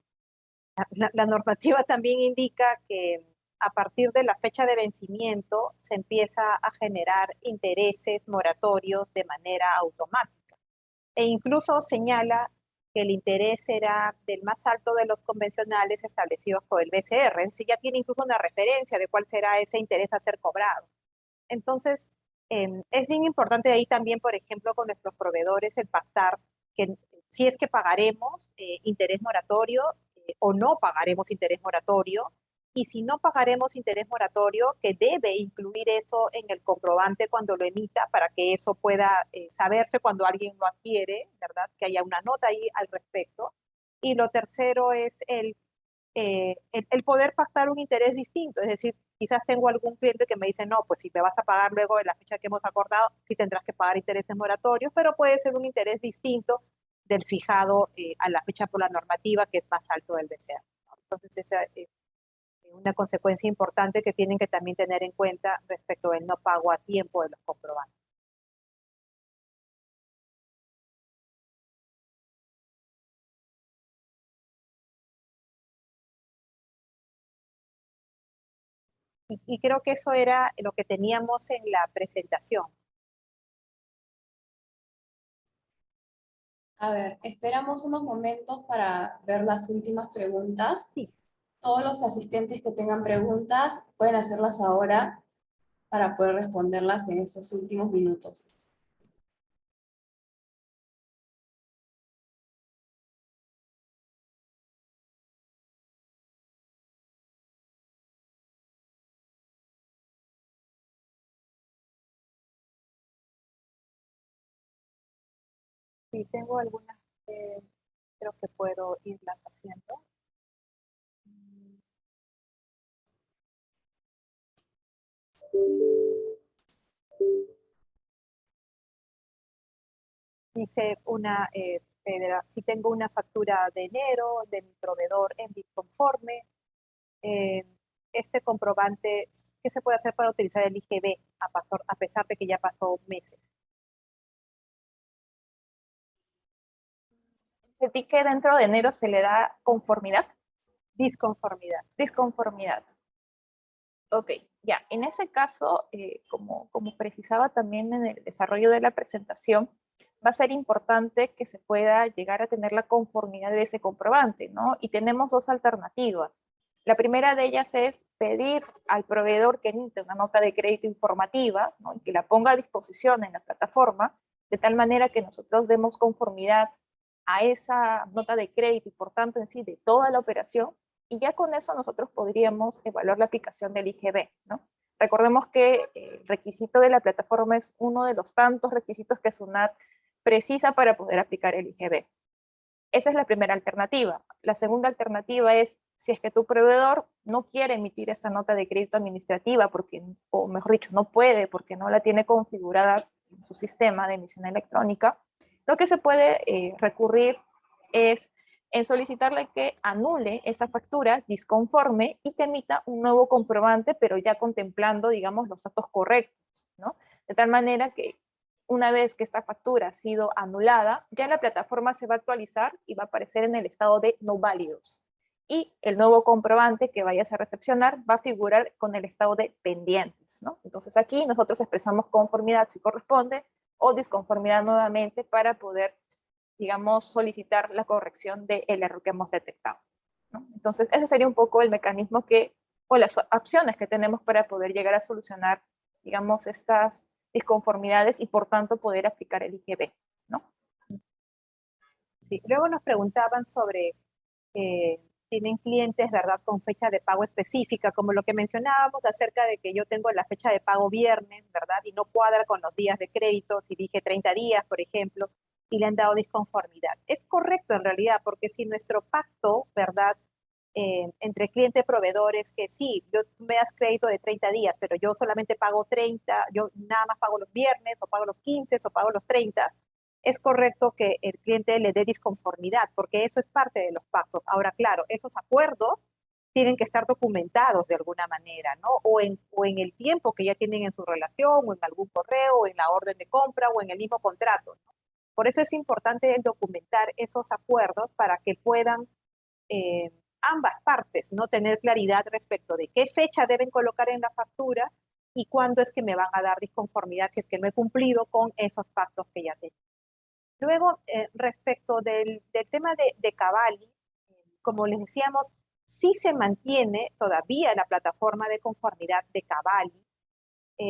la normativa también indica que a partir de la fecha de vencimiento se empieza a generar intereses moratorios de manera automática. E incluso señala que el interés será del más alto de los convencionales establecidos por el BCR. Es decir, ya tiene incluso una referencia de cuál será ese interés a ser cobrado. Entonces, es bien importante ahí también, por ejemplo, con nuestros proveedores, el pactar que si es que pagaremos interés moratorio o no pagaremos interés moratorio, y si no pagaremos interés moratorio, que debe incluir eso en el comprobante cuando lo emita para que eso pueda saberse cuando alguien lo adquiere, ¿verdad? Que haya una nota ahí al respecto. Y lo tercero es el poder pactar un interés distinto, es decir, quizás tengo algún cliente que me dice, no, pues si me vas a pagar luego de la fecha que hemos acordado, sí tendrás que pagar intereses moratorios, pero puede ser un interés distinto del fijado a la fecha por la normativa, que es más alto del BCR, ¿no? Entonces, esa es una consecuencia importante que tienen que también tener en cuenta respecto del no pago a tiempo de los comprobantes. Y creo que eso era lo que teníamos en la presentación. A ver, esperamos unos momentos para ver las últimas preguntas. Sí. Todos los asistentes que tengan preguntas pueden hacerlas ahora para poder responderlas en estos últimos minutos. Sí, tengo algunas, creo que puedo irlas haciendo. Dice una, si tengo una factura de enero de mi proveedor en disconforme, este comprobante, ¿qué se puede hacer para utilizar el IGB a pesar de que ya pasó meses? ¿Sentí que dentro de enero se le da conformidad? Disconformidad. Disconformidad. Ok, ya. En ese caso, como precisaba también en el desarrollo de la presentación, va a ser importante que se pueda llegar a tener la conformidad de ese comprobante, ¿no? Y tenemos dos alternativas. La primera de ellas es pedir al proveedor que emite una nota de crédito informativa, ¿no? Y que la ponga a disposición en la plataforma, de tal manera que nosotros demos conformidad a esa nota de crédito y por tanto en sí de toda la operación, y ya con eso nosotros podríamos evaluar la aplicación del IGB, ¿no? Recordemos que el requisito de la plataforma es uno de los tantos requisitos que SUNAT precisa para poder aplicar el IGB. Esa es la primera alternativa. La segunda alternativa es, si es que tu proveedor no quiere emitir esta nota de crédito administrativa, porque, o mejor dicho, no puede porque no la tiene configurada en su sistema de emisión electrónica, lo que se puede recurrir es en solicitarle que anule esa factura disconforme y que emita un nuevo comprobante, pero ya contemplando, digamos, los datos correctos, ¿no? De tal manera que una vez que esta factura ha sido anulada, ya la plataforma se va a actualizar y va a aparecer en el estado de no válidos. Y el nuevo comprobante que vayas a recepcionar va a figurar con el estado de pendientes, ¿no? Entonces aquí nosotros expresamos conformidad si corresponde o disconformidad nuevamente para poder, digamos, solicitar la corrección del error que hemos detectado, ¿no? Entonces ese sería un poco el mecanismo o las opciones que tenemos para poder llegar a solucionar, digamos, estas disconformidades y por tanto poder aplicar el IGB, ¿no? Sí. Luego nos preguntaban sobre, tienen clientes, ¿verdad?, con fecha de pago específica, como lo que mencionábamos acerca de que yo tengo la fecha de pago viernes, ¿verdad?, y no cuadra con los días de crédito, si dije 30 días, por ejemplo, y le han dado disconformidad. Es correcto en realidad, porque si nuestro pacto, ¿verdad?, entre cliente y proveedores, que sí, yo me das crédito de 30 días, pero yo solamente pago 30, yo nada más pago los viernes, o pago los 15, o pago los 30, es correcto que el cliente le dé disconformidad, porque eso es parte de los pactos. Ahora, claro, esos acuerdos tienen que estar documentados de alguna manera, ¿no? O en el tiempo que ya tienen en su relación, o en algún correo, o en la orden de compra, o en el mismo contrato, ¿no? Por eso es importante documentar esos acuerdos para que puedan ambas partes, ¿no?, tener claridad respecto de qué fecha deben colocar en la factura y cuándo es que me van a dar disconformidad si es que no he cumplido con esos pactos que ya tengo. Luego, respecto del tema de Cavalli, como les decíamos, sí se mantiene todavía la plataforma de conformidad de Cavalli.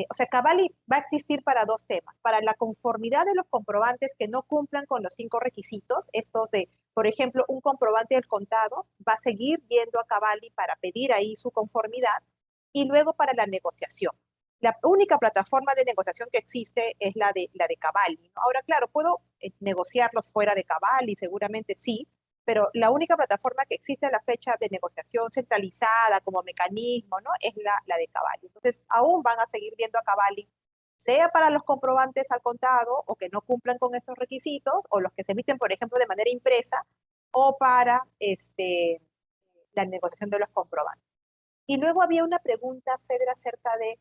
O sea, Cavalli va a existir para dos temas: para la conformidad de los comprobantes que no cumplan con los 5 requisitos, estos de, por ejemplo, un comprobante del contado, va a seguir yendo a Cavalli para pedir ahí su conformidad, y luego para la negociación. La única plataforma de negociación que existe es la de Cavalli, ¿no? Ahora, claro, puedo negociarlos fuera de Cavalli, seguramente sí, pero la única plataforma que existe a la fecha de negociación centralizada como mecanismo, ¿no?, es la de Cavalli. Entonces, aún van a seguir viendo a Cavalli, sea para los comprobantes al contado o que no cumplan con estos requisitos, o los que se emiten, por ejemplo, de manera impresa, o para la negociación de los comprobantes. Y luego había una pregunta, Fedra, acerca de,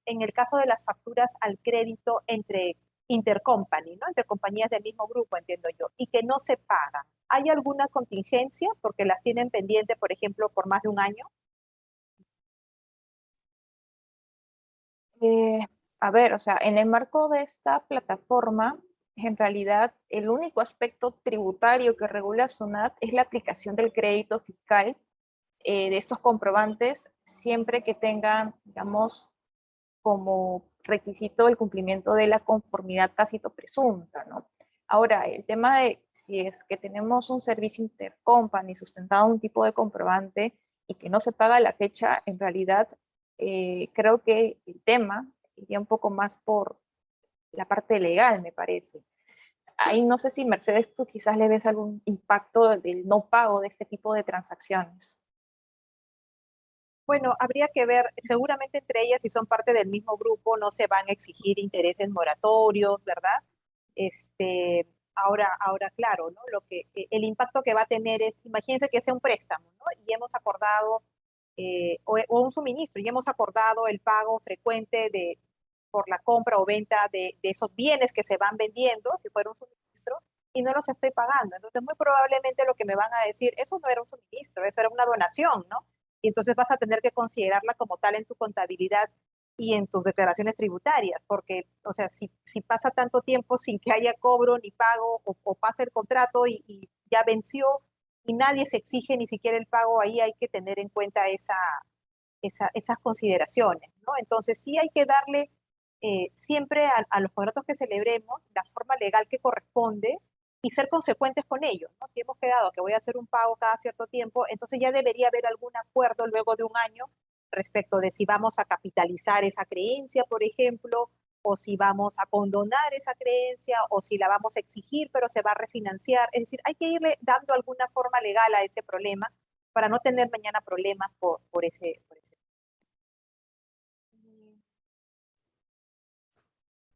en el caso de las facturas al crédito entre intercompany, ¿no?, entre compañías del mismo grupo, entiendo yo, y que no se pagan. ¿Hay alguna contingencia porque las tienen pendiente, por ejemplo, por más de un año? Eh, a ver, o sea, en el marco de esta plataforma, en realidad el único aspecto tributario que regula SUNAT es la aplicación del crédito fiscal de estos comprobantes siempre que tengan, digamos, como requisito el cumplimiento de la conformidad tácito presunta, ¿no? Ahora, el tema de si es que tenemos un servicio intercompany sustentado en un tipo de comprobante y que no se paga a la fecha, en realidad creo que el tema iría un poco más por la parte legal, me parece. Ahí no sé si Mercedes, tú quizás le des algún impacto del no pago de este tipo de transacciones. Bueno, habría que ver, seguramente entre ellas, si son parte del mismo grupo, no se van a exigir intereses moratorios, ¿verdad? Ahora, claro, ¿no? El impacto que va a tener es, imagínense que sea un préstamo, ¿no? Y hemos acordado, o un suministro, y hemos acordado el pago frecuente por la compra o venta de esos bienes que se van vendiendo, si fuera un suministro, y no los estoy pagando. Entonces, muy probablemente lo que me van a decir, eso no era un suministro, eso era una donación, ¿no? Y entonces vas a tener que considerarla como tal en tu contabilidad y en tus declaraciones tributarias, porque, o sea, si pasa tanto tiempo sin que haya cobro ni pago, o pasa el contrato y ya venció y nadie se exige ni siquiera el pago, ahí hay que tener en cuenta esas consideraciones, ¿no? Entonces sí hay que darle siempre a los contratos que celebremos la forma legal que corresponde y ser consecuentes con ellos, ¿no? Si hemos quedado que voy a hacer un pago cada cierto tiempo, entonces ya debería haber algún acuerdo luego de un año respecto de si vamos a capitalizar esa creencia, por ejemplo, o si vamos a condonar esa creencia, o si la vamos a exigir, pero se va a refinanciar. Es decir, hay que irle dando alguna forma legal a ese problema para no tener mañana problemas por ese.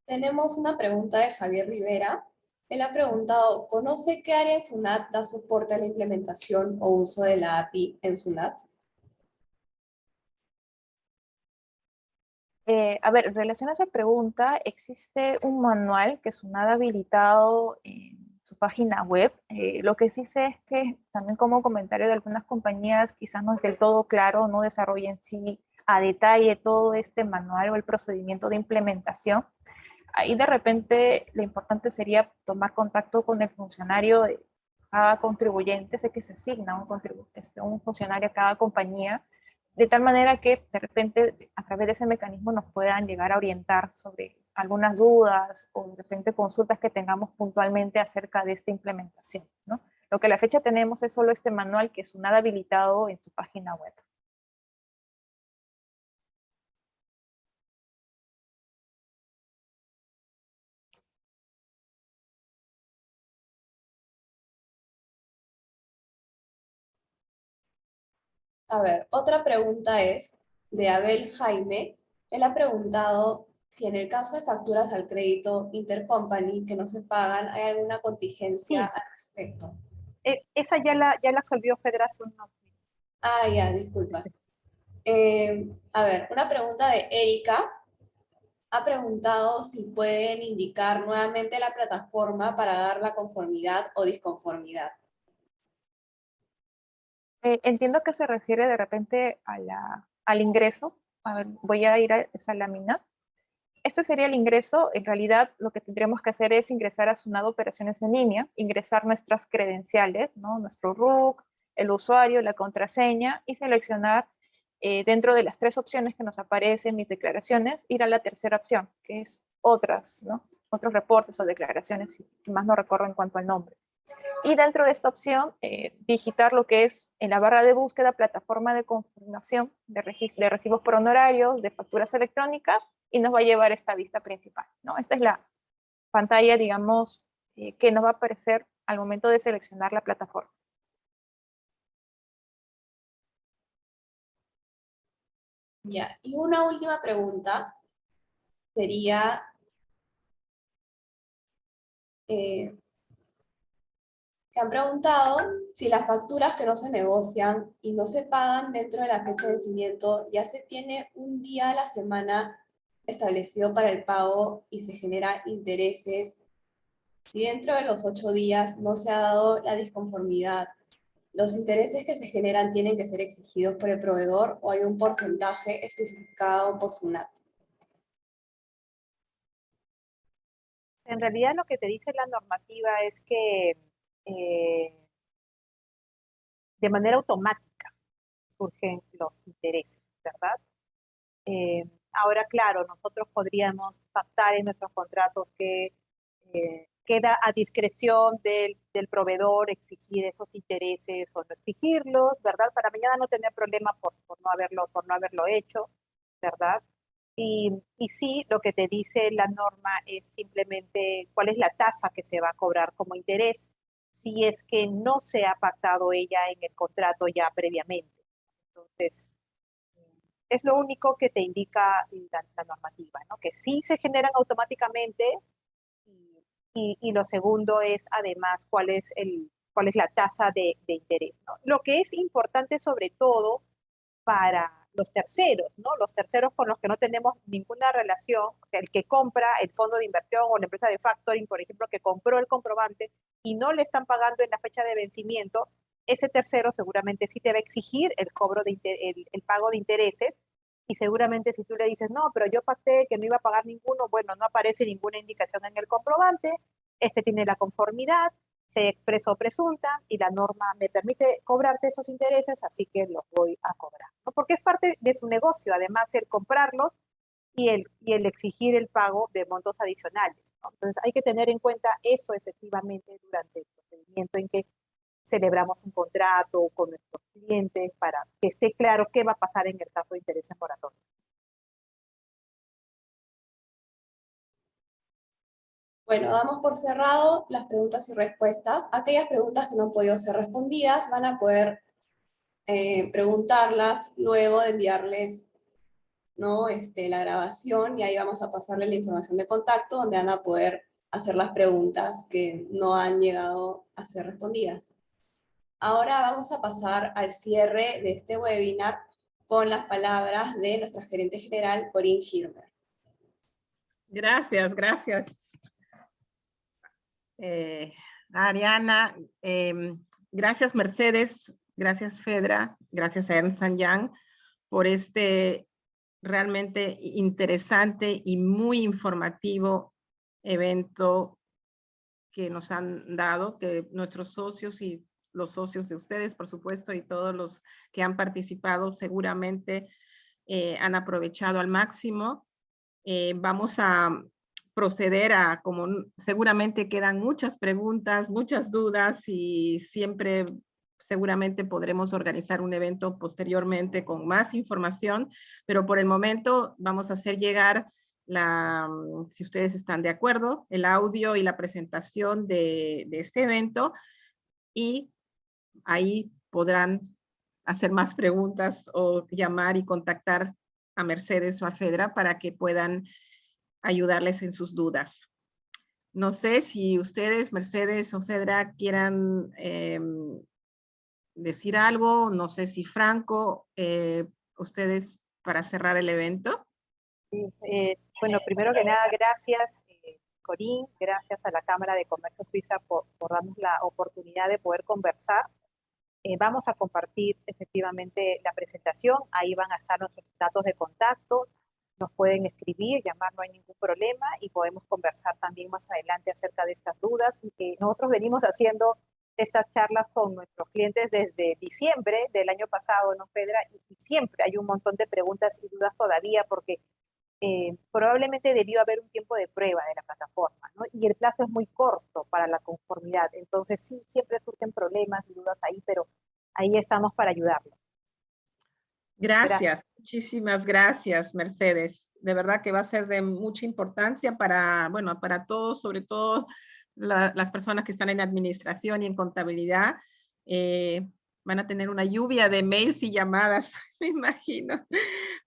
Tenemos una pregunta de Javier Rivera. Él ha preguntado, ¿conoce qué área en SUNAT da soporte a la implementación o uso de la API en SUNAT? A ver, en relación a esa pregunta, existe un manual que SUNAT ha habilitado en su página web. Lo que sí sé es que también como comentario de algunas compañías quizás no es del todo claro, no desarrollen sí a detalle todo este manual o el procedimiento de implementación. Ahí de repente lo importante sería tomar contacto con el funcionario de cada contribuyente, sé que se asigna un funcionario a cada compañía, de tal manera que de repente a través de ese mecanismo nos puedan llegar a orientar sobre algunas dudas o de repente consultas que tengamos puntualmente acerca de esta implementación, ¿no? Lo que a la fecha tenemos es solo este manual que es SUNAT habilitado en su página web. A ver, otra pregunta es de Abel Jaime. Él ha preguntado si en el caso de facturas al crédito intercompany que no se pagan, ¿hay alguna contingencia Sí, al respecto? esa ya la resolvió Federación. Ah, ya, disculpa. A ver, una pregunta de Erika. Ha preguntado si pueden indicar nuevamente la plataforma para dar la conformidad o disconformidad. Entiendo que se refiere de repente al ingreso. A ver, voy a ir a esa lámina. Este sería el ingreso. En realidad, lo que tendríamos que hacer es ingresar a SUNAT Operaciones en línea, ingresar nuestras credenciales, ¿no? Nuestro RUC, el usuario, la contraseña y seleccionar dentro de las tres opciones que nos aparecen en mis declaraciones, ir a la tercera opción, que es otras, ¿no? Otros reportes o declaraciones, si más no recuerdo en cuanto al nombre. Y dentro de esta opción, digitar lo que es en la barra de búsqueda, plataforma de confirmación de recibos por honorarios, de facturas electrónicas, y nos va a llevar a esta vista principal, ¿no? Esta es la pantalla, digamos, que nos va a aparecer al momento de seleccionar la plataforma. Ya, y una última pregunta sería, que han preguntado si las facturas que no se negocian y no se pagan dentro de la fecha de vencimiento, ya se tiene un día a la semana establecido para el pago y se genera intereses. Si dentro de los 8 días no se ha dado la disconformidad, ¿los intereses que se generan tienen que ser exigidos por el proveedor o hay un porcentaje especificado por SUNAT? En realidad lo que te dice la normativa es que eh, de manera automática surgen los intereses, ¿verdad? Ahora, claro, nosotros podríamos pactar en nuestros contratos que queda a discreción del proveedor exigir esos intereses o no exigirlos, ¿verdad? Para mañana no tener problema por no haberlo hecho, ¿verdad? Y sí, lo que te dice la norma es simplemente cuál es la tasa que se va a cobrar como interés si es que no se ha pactado ella en el contrato ya previamente. Entonces, es lo único que te indica la normativa, ¿no? Que sí se generan automáticamente y lo segundo es además cuál es la tasa de interés, ¿no? Lo que es importante sobre todo para los terceros, ¿no? Los terceros con los que no tenemos ninguna relación, o sea, el que compra el fondo de inversión o la empresa de factoring, por ejemplo, que compró el comprobante y no le están pagando en la fecha de vencimiento, ese tercero seguramente sí te va a exigir el cobro el pago de intereses y seguramente si tú le dices, no, pero yo pacté que no iba a pagar ninguno, bueno, no aparece ninguna indicación en el comprobante, este tiene la conformidad, se expresó presunta y la norma me permite cobrarte esos intereses, así que los voy a cobrar, ¿no? Porque es parte de su negocio, además, el comprarlos y el exigir el pago de montos adicionales, ¿no? Entonces, hay que tener en cuenta eso efectivamente durante el procedimiento en que celebramos un contrato con nuestros clientes para que esté claro qué va a pasar en el caso de intereses moratorios. Bueno, damos por cerrado las preguntas y respuestas. Aquellas preguntas que no han podido ser respondidas van a poder preguntarlas luego de enviarles, ¿no? La grabación y ahí vamos a pasarle la información de contacto donde van a poder hacer las preguntas que no han llegado a ser respondidas. Ahora vamos a pasar al cierre de este webinar con las palabras de nuestra gerente general, Corinne Schirmer. Gracias, gracias. Ariana, gracias Mercedes, gracias Fedra, gracias a Ernst & Young por este realmente interesante y muy informativo evento que nos han dado, que nuestros socios y los socios de ustedes, por supuesto, y todos los que han participado seguramente han aprovechado al máximo. Vamos a proceder a, como seguramente quedan muchas preguntas, muchas dudas y siempre seguramente podremos organizar un evento posteriormente con más información, pero por el momento vamos a hacer llegar si ustedes están de acuerdo, el audio y la presentación de este evento y ahí podrán hacer más preguntas o llamar y contactar a Mercedes o a Fedra para que puedan ayudarles en sus dudas. No sé si ustedes, Mercedes o Fedra, quieran decir algo, no sé si Franco, ustedes para cerrar el evento. Bueno, primero que nada, gracias Corinne, gracias a la Cámara de Comercio Suiza por darnos la oportunidad de poder conversar. Vamos a compartir efectivamente la presentación, ahí van a estar nuestros datos de contacto, nos pueden escribir, llamar, no hay ningún problema y podemos conversar también más adelante acerca de estas dudas. Nosotros venimos haciendo estas charlas con nuestros clientes desde diciembre del año pasado, ¿no, Fedra? Y siempre hay un montón de preguntas y dudas todavía porque probablemente debió haber un tiempo de prueba de la plataforma, ¿no? Y el plazo es muy corto para la conformidad, entonces sí, siempre surgen problemas y dudas ahí, pero ahí estamos para ayudarlos. Gracias, muchísimas gracias, Mercedes. De verdad que va a ser de mucha importancia para, bueno, para todos, sobre todo las personas que están en administración y en contabilidad. Van a tener una lluvia de mails y llamadas, me imagino.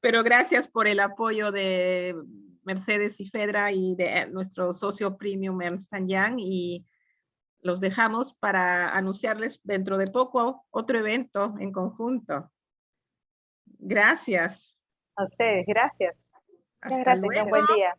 Pero gracias por el apoyo de Mercedes y Fedra y de nuestro socio premium Ernst & Young y los dejamos para anunciarles dentro de poco otro evento en conjunto. Gracias. A ustedes, gracias. Hasta luego. Tengan buen día.